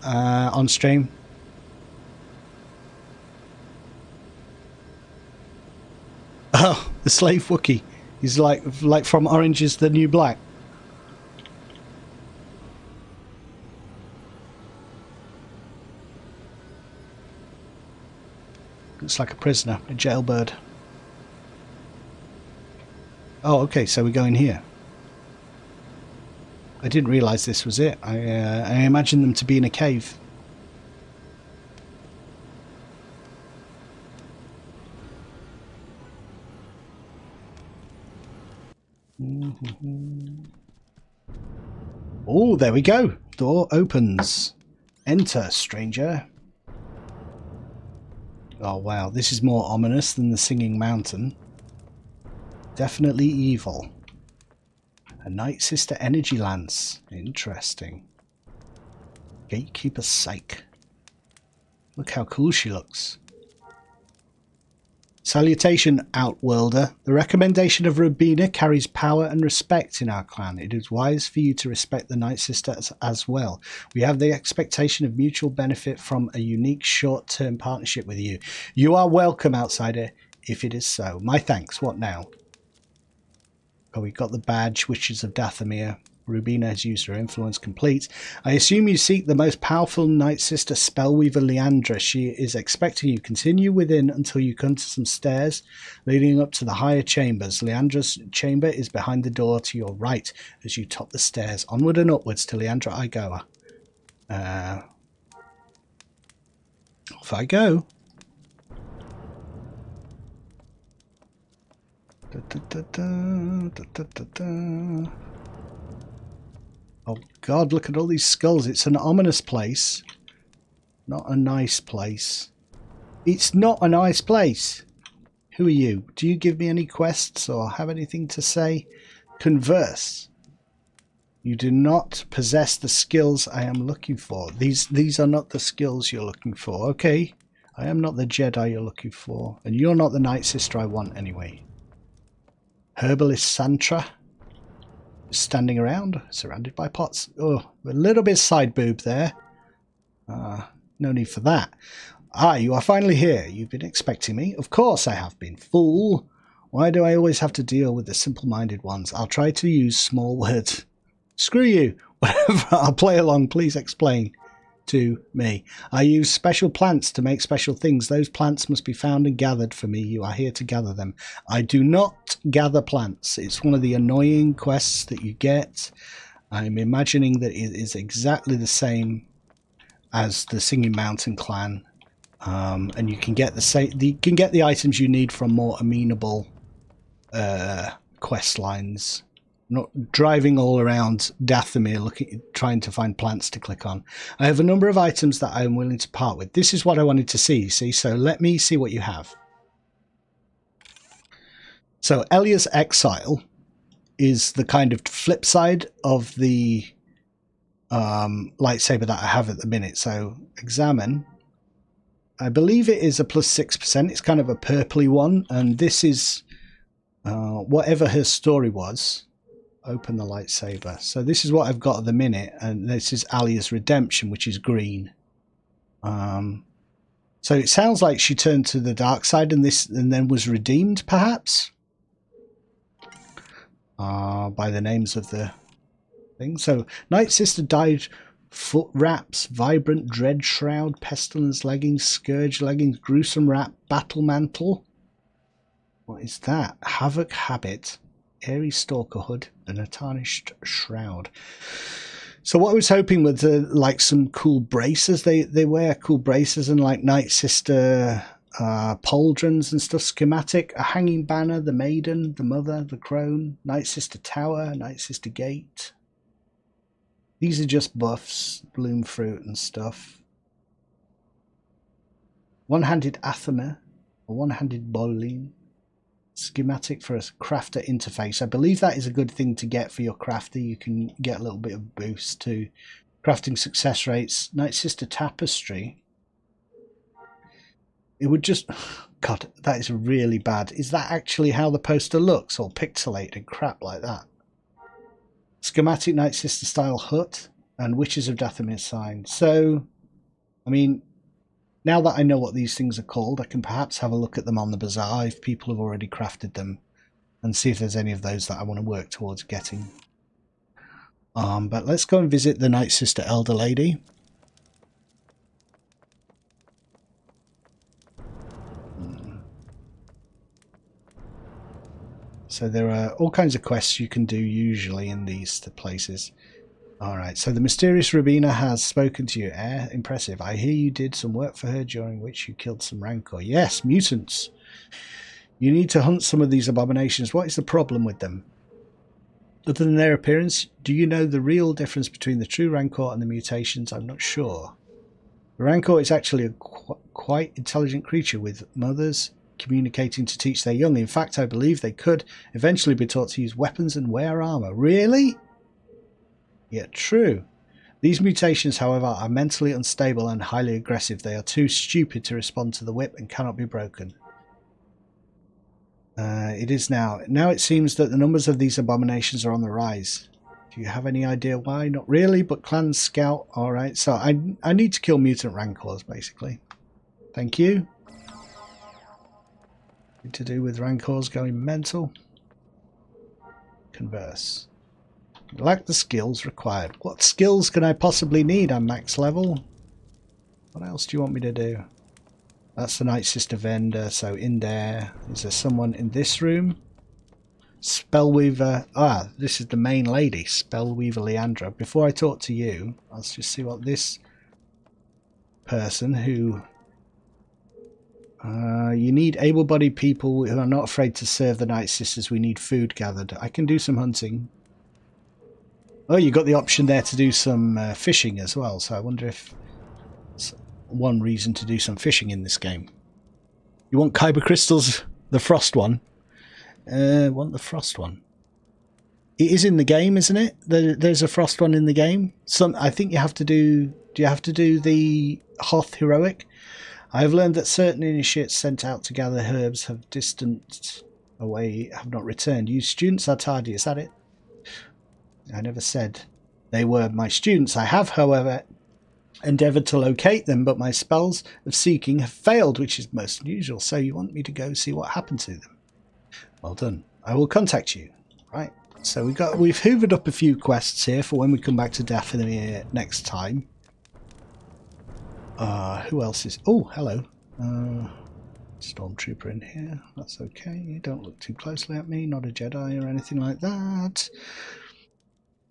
on stream. Oh, the slave Wookiee. He's like from Orange is the New Black. Looks like a prisoner, a jailbird. Oh, okay, so we're going here. I didn't realise this was it. I imagined them to be in a cave. Oh, there we go. Door opens. Enter, stranger. Oh wow, this is more ominous than the Singing Mountain. Definitely evil. A Nightsister energy lance. Interesting. Gatekeeper Psych. Look how cool she looks. Salutation, Outworlder. The recommendation of Rubina carries power and respect in our clan. It is wise for you to respect the Nightsister as well. We have the expectation of mutual benefit from a unique short-term partnership with you. You are welcome, Outsider, if it is so. My thanks. What now? Oh, we got the badge, Witches of Dathomir. Rubina has used her influence complete. I assume you seek the most powerful Nightsister spellweaver Leandra. She is expecting you. Continue within until you come to some stairs leading up to the higher chambers. Leandra's chamber is behind the door to your right as you top the stairs. Onward and upwards to Leandra I go. Off I go. Oh god, look at all these skulls. It's an ominous place. Not a nice place. It's not a nice place. Who are you? Do you give me any quests or have anything to say? Converse. You do not possess the skills I am looking for. These are not the skills you're looking for. Okay. I am not the Jedi you're looking for. And you're not the Nightsister I want anyway. Herbalist Santra. Standing around, surrounded by pots. Oh, a little bit Sideboob there. No need for that. Ah, you are finally here. You've been expecting me. Of course I have been. Fool. Why do I always have to deal with the simple-minded ones? I'll try to use small words. Screw you. Whatever. I'll play along. Please explain to me. I use special plants to make special things. Those plants must be found and gathered for me. You are here to gather them. I do not gather plants. It's one of the annoying quests that you get. I'm imagining that it is exactly the same as the Singing Mountain clan, and you can get the items you need from more amenable quest lines. Not driving all around Dathomir trying to find plants to click on. I have a number of items that I am willing to part with. This is what I wanted to see, so let me see what you have. So Elia's exile is the kind of flip side of the lightsaber that I have at the minute. So examine. I believe it is a plus 6%. It's kind of a purpley one, and this is whatever her story was. Open the lightsaber. So this is what I've got at the minute, and this is Alia's redemption, which is green. So it sounds like she turned to the dark side and then was redeemed, perhaps, by the names of the thing. So Nightsister died. Foot wraps, vibrant dread shroud, pestilence leggings, scourge leggings, gruesome wrap, battle mantle. What is that? Havoc habit, airy stalker hood, and a tarnished shroud. So what I was hoping was like some cool braces. They wear cool braces and like Nightsister pauldrons and stuff. Schematic: a hanging banner, the maiden, the mother, the crone, Nightsister tower, Nightsister gate. These are just buffs, bloom fruit and stuff. One-handed Athema, a one-handed Bolin. Schematic for a crafter interface. I believe that is a good thing to get for your crafter. You can get a little bit of boost to crafting success rates. Nightsister tapestry. It would just... God, that is really bad. Is that actually how the poster looks? All pixelated and crap like that? Schematic Nightsister style hut and Witches of Dathomir sign. So, I mean, now that I know what these things are called, I can perhaps have a look at them on the bazaar if people have already crafted them and see if there's any of those that I want to work towards getting. But let's go and visit the Nightsister Elder Lady. So there are all kinds of quests you can do usually in these places. Alright, so the mysterious Rubina has spoken to you. Impressive. I hear you did some work for her during which you killed some Rancor. Yes, mutants. You need to hunt some of these abominations. What is the problem with them? Other than their appearance, do you know the real difference between the true Rancor and the mutations? I'm not sure. The Rancor is actually a quite intelligent creature with mothers communicating to teach their young. In fact, I believe they could eventually be taught to use weapons and wear armor. Really? Yeah, true. These mutations, however, are mentally unstable and highly aggressive. They are too stupid to respond to the whip and cannot be broken. It is now. Now it seems that the numbers of these abominations are on the rise. Do you have any idea why? Not really, but clan scout. Alright, so I need to kill mutant rancors, basically. Thank you. To do with rancors going mental. Converse. Lack the skills required. What skills can I possibly need? I'm max level. What else do you want me to do? That's the Nightsister vendor. So in there, is there someone in this room? Spellweaver. Ah, this is the main lady, Spellweaver Leandra. Before I talk to you, let's just see what this person who... you need able-bodied people who are not afraid to serve the Nightsisters. We need food gathered. I can do some hunting. Oh, you got the option there to do some fishing as well. So I wonder if it's one reason to do some fishing in this game. You want Kyber Crystals, the frost one? Want the frost one? It is in the game, isn't it? There's a frost one in the game. I think you have to do... Do you have to do the Hoth Heroic? I have learned that certain initiates sent out to gather herbs have distant away, have not returned. You students are tardy, is that it? I never said they were my students. I have, however, endeavoured to locate them, but my spells of seeking have failed, which is most unusual. So you want me to go see what happened to them? Well done. I will contact you. Right. So we've hoovered up a few quests here for when we come back to Dathomir next time. Who else is... Oh, hello. Stormtrooper in here. That's okay. Don't look too closely at me. Not a Jedi or anything like that.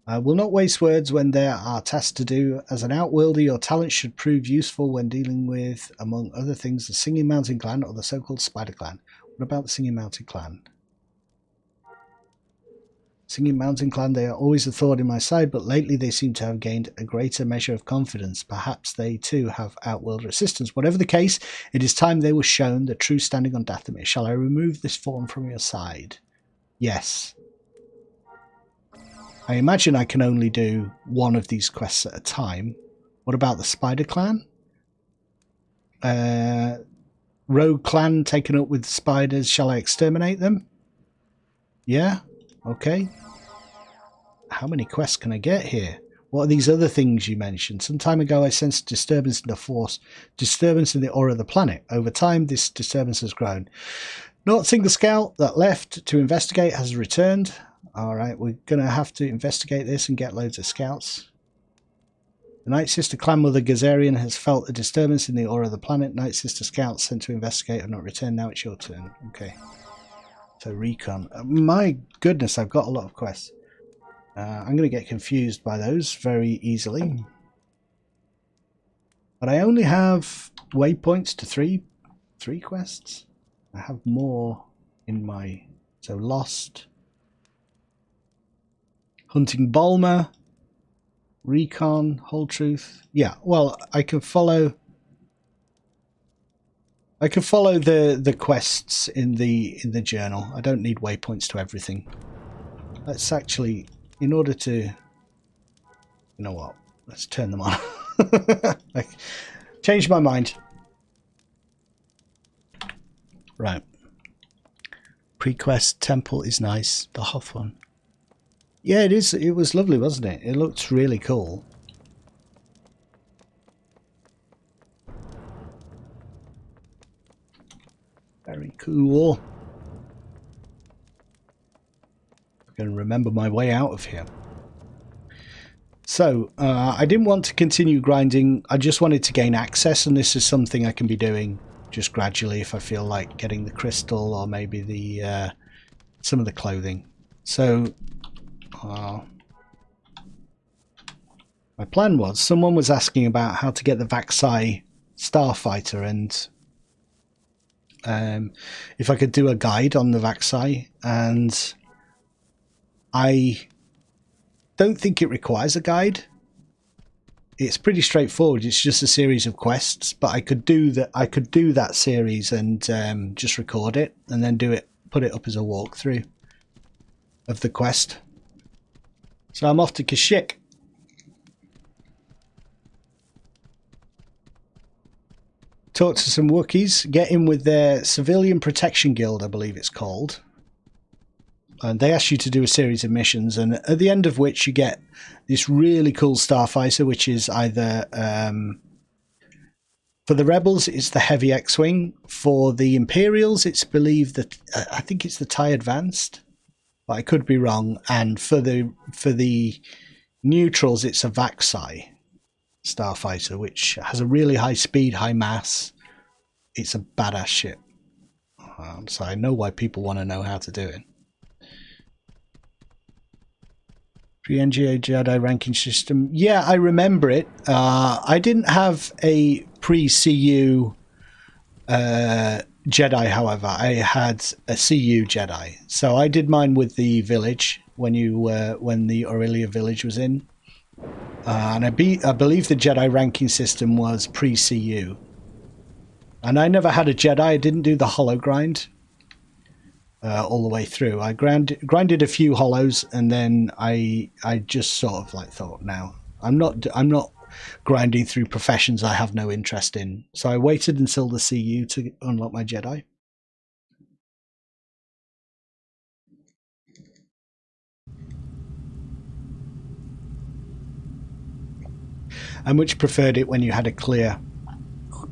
I will not waste words when there are tasks to do. As an outworlder, your talent should prove useful when dealing with, among other things, the Singing Mountain Clan or the so-called Spider Clan. What about the Singing Mountain Clan? Singing Mountain Clan, they are always a thorn in my side, but lately they seem to have gained a greater measure of confidence. Perhaps they too have outworld resistance. Whatever the case, it is time they were shown the true standing on Dathomir. Shall I remove this form from your side? Yes. I imagine I can only do one of these quests at a time. What about the Spider Clan? Rogue Clan taken up with spiders. Shall I exterminate them? Yeah? Okay. How many quests can I get here? What are these other things you mentioned? Some time ago I sensed disturbance in the force, disturbance in the aura of the planet. Over time this disturbance has grown. Not a single scout that left to investigate has returned. Alright, we're going to have to investigate this and get loads of scouts. The Nightsister clan mother Gazarian has felt a disturbance in the aura of the planet. Nightsister scouts sent to investigate have not returned. Now it's your turn. Okay. So recon. My goodness, I've got a lot of quests. I'm going to get confused by those very easily. But I only have waypoints to three quests. I have more in my... So Lost. Hunting Bulmer. Recon. Whole Truth. Yeah, well, I can follow... the quests in the journal. I don't need waypoints to everything. Let's actually... In order to, you know what, let's turn them on. I changed my mind. Right. Prequest Temple is nice. The Hoth one. Yeah, it is. It was lovely, wasn't it? It looked really cool. Very cool. And remember my way out of here. So I didn't want to continue grinding. I just wanted to gain access, and this is something I can be doing just gradually if I feel like getting the crystal or maybe the some of the clothing. So my plan was, someone was asking about how to get the Vaxai Starfighter, and if I could do a guide on the Vaxai, and I don't think it requires a guide. It's pretty straightforward. It's just a series of quests, but I could do that. I could do that series and just record it and then put it up as a walkthrough of the quest. So I'm off to Kashyyyk. Talk to some Wookiees. Get in with their Civilian Protection Guild, I believe it's called. And they ask you to do a series of missions, and at the end of which you get this really cool starfighter, which is either for the rebels it's the heavy X-wing, for the Imperials it's believed that I think it's the TIE Advanced, but I could be wrong, and for the neutrals it's a Vaxai starfighter, which has a really high speed, high mass. It's a badass ship. So I know why people want to know how to do it. Pre-NGA Jedi ranking system. Yeah, I remember it. I didn't have a pre-CU Jedi, however. I had a CU Jedi. So I did mine with the village when the Aurelia village was in. And I believe the Jedi ranking system was pre-CU. And I never had a Jedi. I didn't do the hollow grind. All the way through. I grinded a few hollows, and then I just sort of like thought, no, I'm not grinding through professions I have no interest in. So I waited until the CU to unlock my Jedi. I much preferred it when you had a clear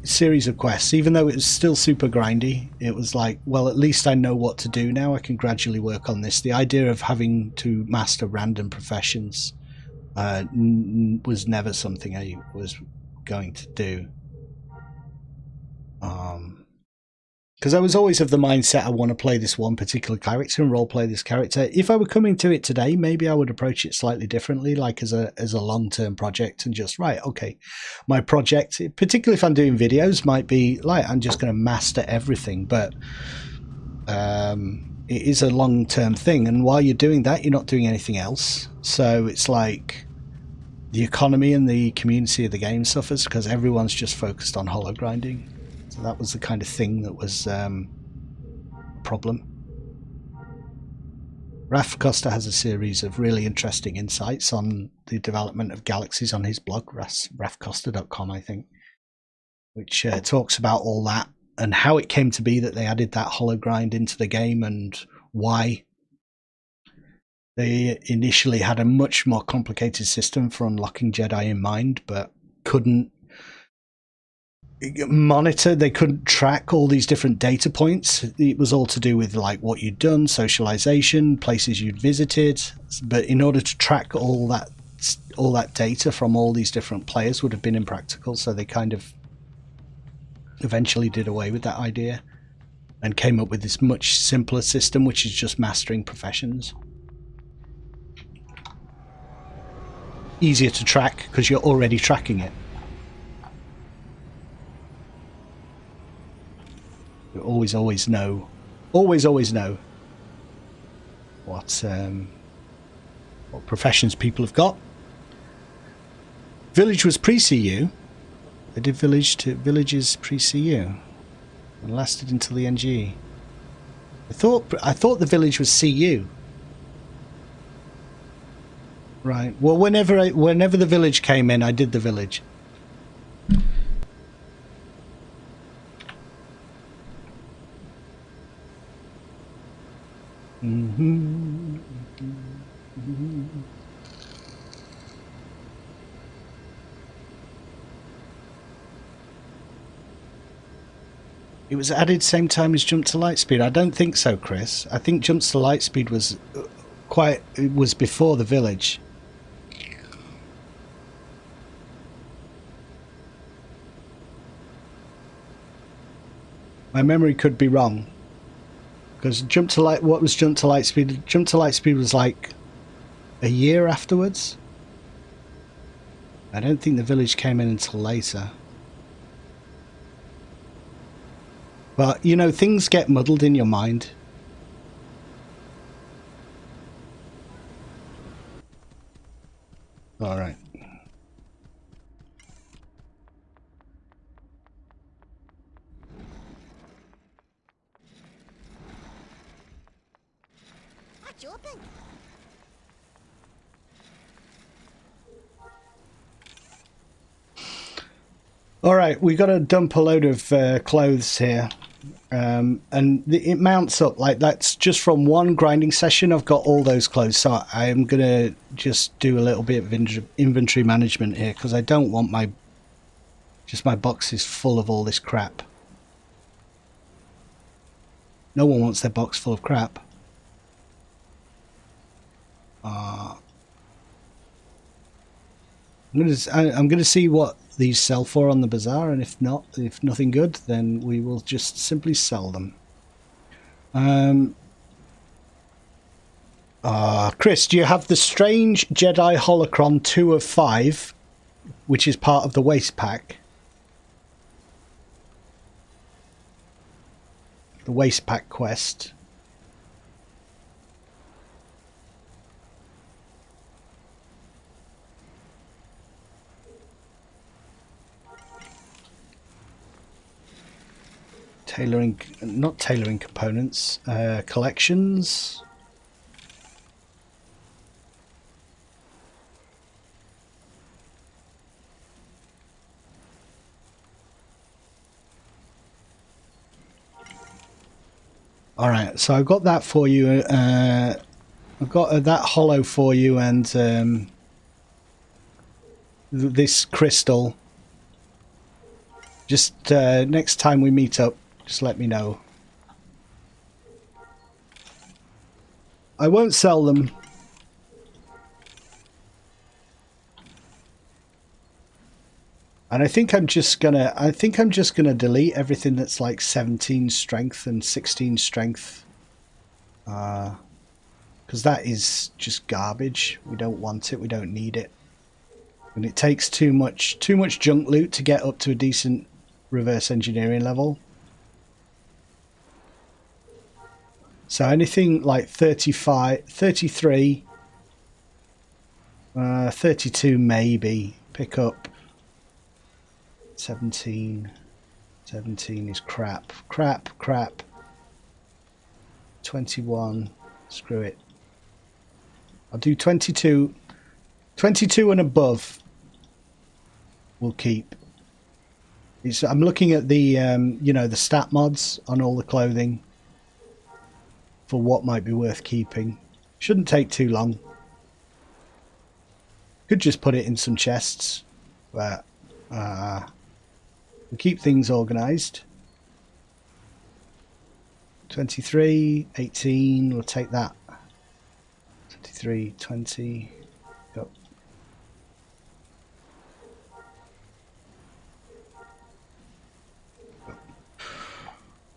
series of quests. Even though it was still super grindy, it was like, well, at least I know what to do now. I can gradually work on this. The idea of having to master random professions was never something I was going to do, because I was always of the mindset I want to play this one particular character and roleplay this character. If I were coming to it today, maybe I would approach it slightly differently, like as a long-term project, and just, right, okay, my project, particularly if I'm doing videos, might be like, I'm just going to master everything. But it is a long-term thing, and while you're doing that, you're not doing anything else. So it's like the economy and the community of the game suffers because everyone's just focused on holo grinding. So that was the kind of thing that was a problem. Raf Costa has a series of really interesting insights on the development of galaxies on his blog, rafcosta.com, I think, which talks about all that and how it came to be that they added that holo grind into the game and why. They initially had a much more complicated system for unlocking Jedi in mind, but couldn't monitor, they couldn't track all these different data points. It was all to do with like what you'd done, socialization, places you'd visited, but in order to track all that data from all these different players would have been impractical, so they kind of eventually did away with that idea and came up with this much simpler system, which is just mastering professions. Easier to track because you're already tracking it. You always know what professions people have got. Village was pre-CU. They did villages pre-CU and lasted until the NG. I thought the village was CU. Right. Well, whenever the village came in, I did the village. It was added same time as Jump to Lightspeed. I don't think so, Chris. I think Jump to Lightspeed was before the village. My memory could be wrong. Because what was Jump to Lightspeed? Jump to Lightspeed was like a year afterwards. I don't think the village came in until later. But, you know, things get muddled in your mind. All right. All right, we got to dump a load of clothes here, and it mounts up like that's just from one grinding session. I've got all those clothes, so I'm gonna just do a little bit of inventory management here because I don't want my boxes full of all this crap. No one wants their box full of crap. I'm gonna see what these sell for on the bazaar, and if nothing good, then we will just simply sell them. Chris, do you have the Strange Jedi Holocron 2 of 5, which is part of the waste pack? The waste pack quest. Not tailoring components, collections. All right, so I've got that for you. I've got that hollow for you, and this crystal. Just next time we meet up, just let me know. I won't sell them. And I think I'm just gonna delete everything that's like 17 strength and 16 strength. Because that is just garbage. We don't want it, we don't need it. And it takes too much junk loot to get up to a decent reverse engineering level. So anything like 35, 33, 32 maybe. Pick up 17. 17 is crap. Crap, crap. 21. Screw it. I'll do 22. 22 and above we'll keep. I'm looking at the, you know, the stat mods on all the clothing for what might be worth keeping. Shouldn't take too long. Could just put it in some chests, but we'll keep things organised. 23, 18, we'll take that. 23, 20, go.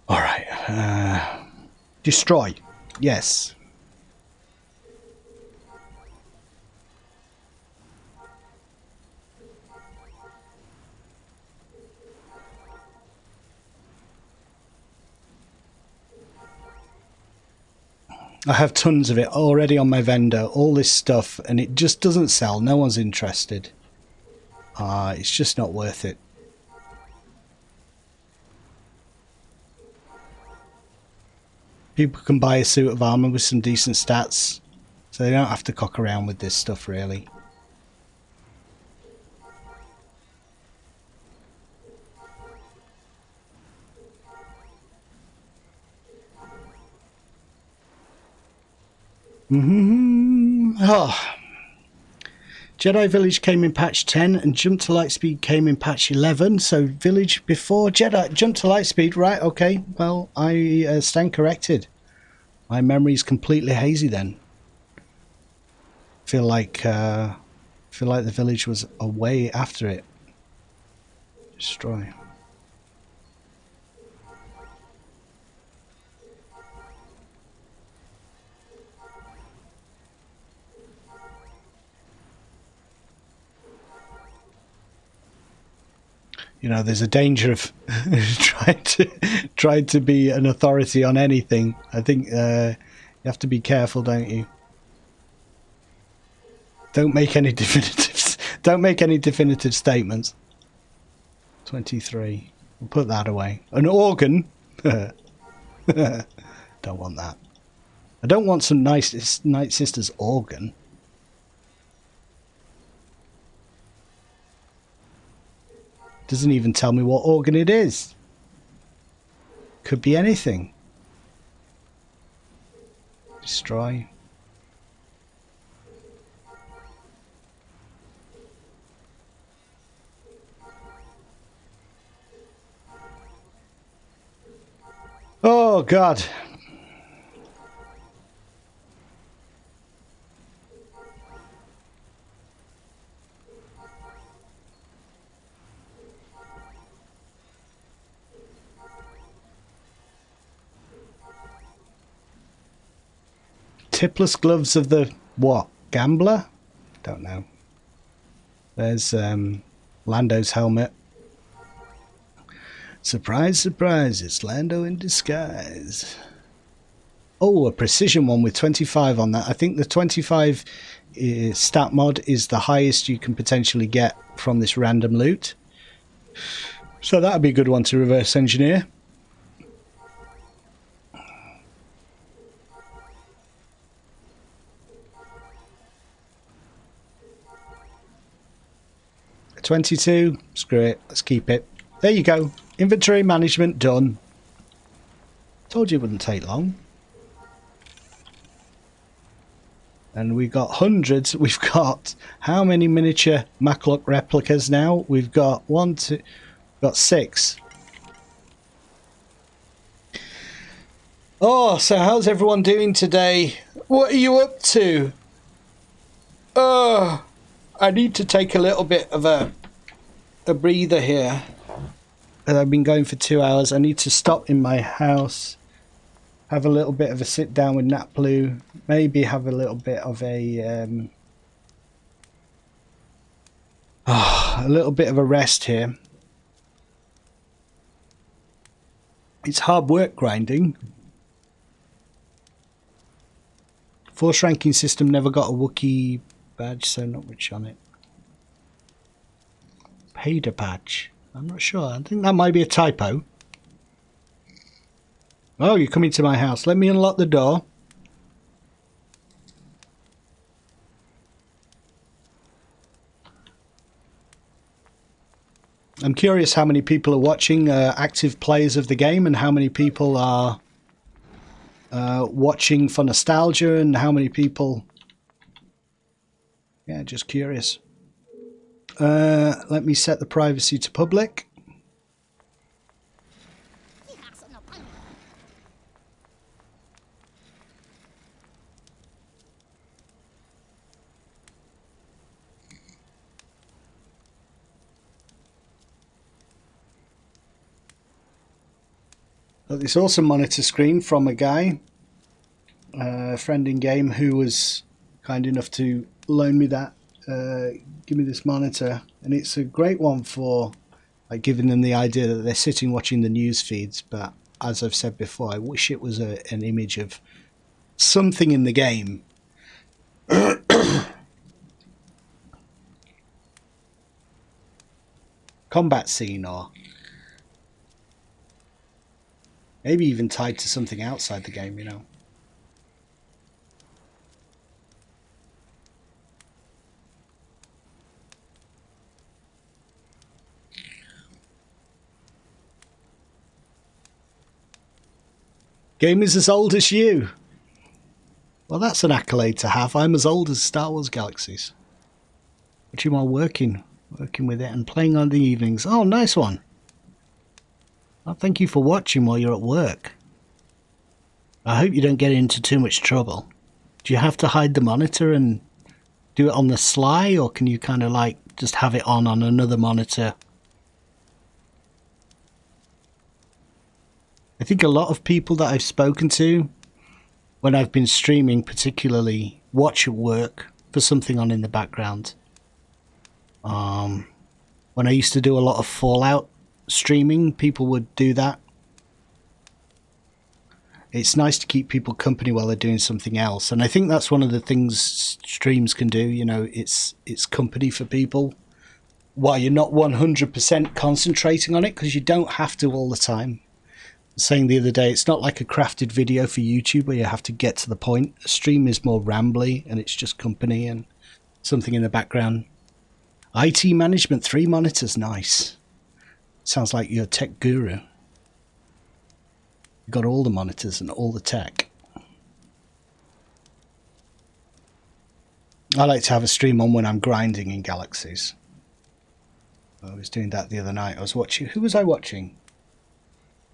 All right, destroy, yes. I have tons of it already on my vendor, all this stuff, and it just doesn't sell. No one's interested. It's just not worth it. People can buy a suit of armor with some decent stats, so they don't have to cock around with this stuff, really. Oh. Jedi Village came in patch 10 and Jump to Lightspeed came in patch 11. So Village before Jedi. Jump to Lightspeed, right? Okay. Well, I stand corrected. My memory is completely hazy then. Feel like the Village was away after it. Destroy. You know, there's a danger of trying to be an authority on anything. I think you have to be careful, don't you? Don't make any definitive statements. 23. We'll put that away. An organ. Don't want that. I don't want some Nightsister's organ. Doesn't even tell me what organ it is. Could be anything. Destroy. Oh God. Tipless gloves of the what? Gambler? Don't know. There's Lando's helmet. Surprise, surprise, it's Lando in disguise. Oh, a precision one with 25 on that. I think the 25 stat mod is the highest you can potentially get from this random loot. So that would be a good one to reverse engineer. $22, screw it, let's keep it. There you go, inventory management done. Told you it wouldn't take long. And we've got hundreds. We've got how many miniature Macluck replicas now? We've got got 6. Oh, so how's everyone doing today? What are you up to? Oh, I need to take a little bit of a breather here. I've been going for 2 hours. I need to stop in my house, have a little bit of a sit down with Naplu, maybe have a little bit of a little bit of a rest here. It's hard work grinding. Force ranking system never got a Wookiee badge, so not much on it. Paid a badge. I'm not sure. I think that might be a typo. Oh, you're coming to my house. Let me unlock the door. I'm curious how many people are watching, active players of the game, and how many people are watching for nostalgia, and how many people... Yeah, just curious. Let me set the privacy to public. Got this awesome monitor screen from a guy, a friend in game, who was kind enough to loan me that, give me this monitor, and it's a great one for like giving them the idea that they're sitting watching the news feeds. But as I've said before, I wish it was an image of something in the game. Combat scene, or maybe even tied to something outside the game, you know. Game is as old as you. Well, that's an accolade to have. I'm as old as Star Wars Galaxies. Watching while working with it and playing on the evenings. Oh, nice one. Well, thank you for watching while you're at work. I hope you don't get into too much trouble. Do you have to hide the monitor and do it on the sly, or can you kind of like just have it on another monitor? I think a lot of people that I've spoken to when I've been streaming particularly watch at work for something on in the background. When I used to do a lot of Fallout streaming, people would do that. It's nice to keep people company while they're doing something else, and I think that's one of the things streams can do, you know, it's company for people while you're not 100% concentrating on it, because you don't have to all the time. Saying the other day, it's not like a crafted video for YouTube where you have to get to the point. A stream is more rambly, and it's just company and something in the background. IT management, 3 monitors, nice. Sounds like you're a tech guru. You've got all the monitors and all the tech. I like to have a stream on when I'm grinding in Galaxies. I was doing that the other night. I was watching... Who was I watching?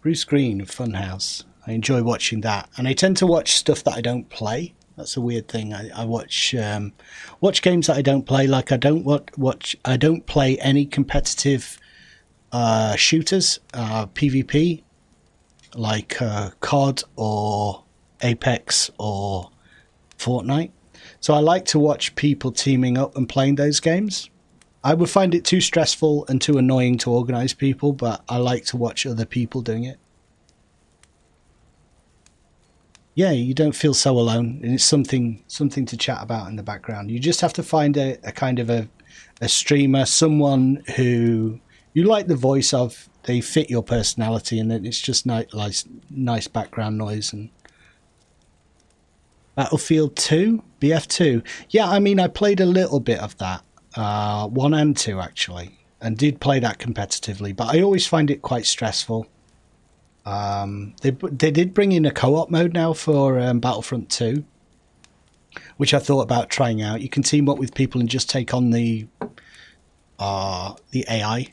Bruce Green of Funhouse. I enjoy watching that, and I tend to watch stuff that I don't play. That's a weird thing. I watch games that I don't play. Like I don't play any competitive shooters, PvP, like COD or Apex or Fortnite. So I like to watch people teaming up and playing those games. I would find it too stressful and too annoying to organize people, but I like to watch other people doing it. Yeah, you don't feel so alone, and it's something to chat about in the background. You just have to find a kind of a streamer, someone who you like the voice of, they fit your personality, and then it's just nice background noise. And Battlefield 2, BF2. Yeah, I mean, I played a little bit of that. 1 and 2 actually, and did play that competitively, but I always find it quite stressful. They did bring in a co-op mode now for Battlefront 2, which I thought about trying out. You can team up with people and just take on the AI,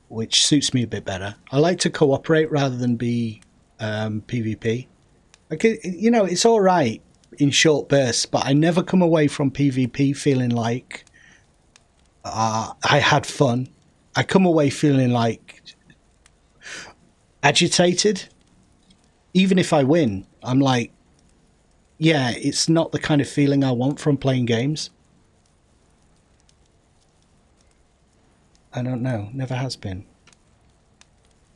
which suits me a bit better. I like to cooperate rather than be PvP. You know, it's all right in short bursts, but I never come away from PvP feeling like I had fun. I come away feeling like agitated. Even if I win, I'm like, yeah, it's not the kind of feeling I want from playing games. I don't know, never has been.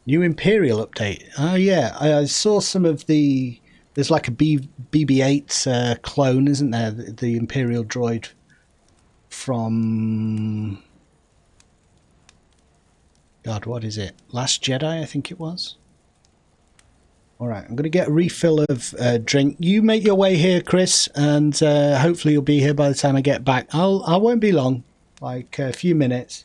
New Imperial update. Oh yeah, I saw some of the There's like a BB-8 clone, isn't there? The Imperial droid from... God, what is it? Last Jedi, I think it was. All right, I'm going to get a refill of drink. You make your way here, Chris, and hopefully you'll be here by the time I get back. I won't be long, like a few minutes.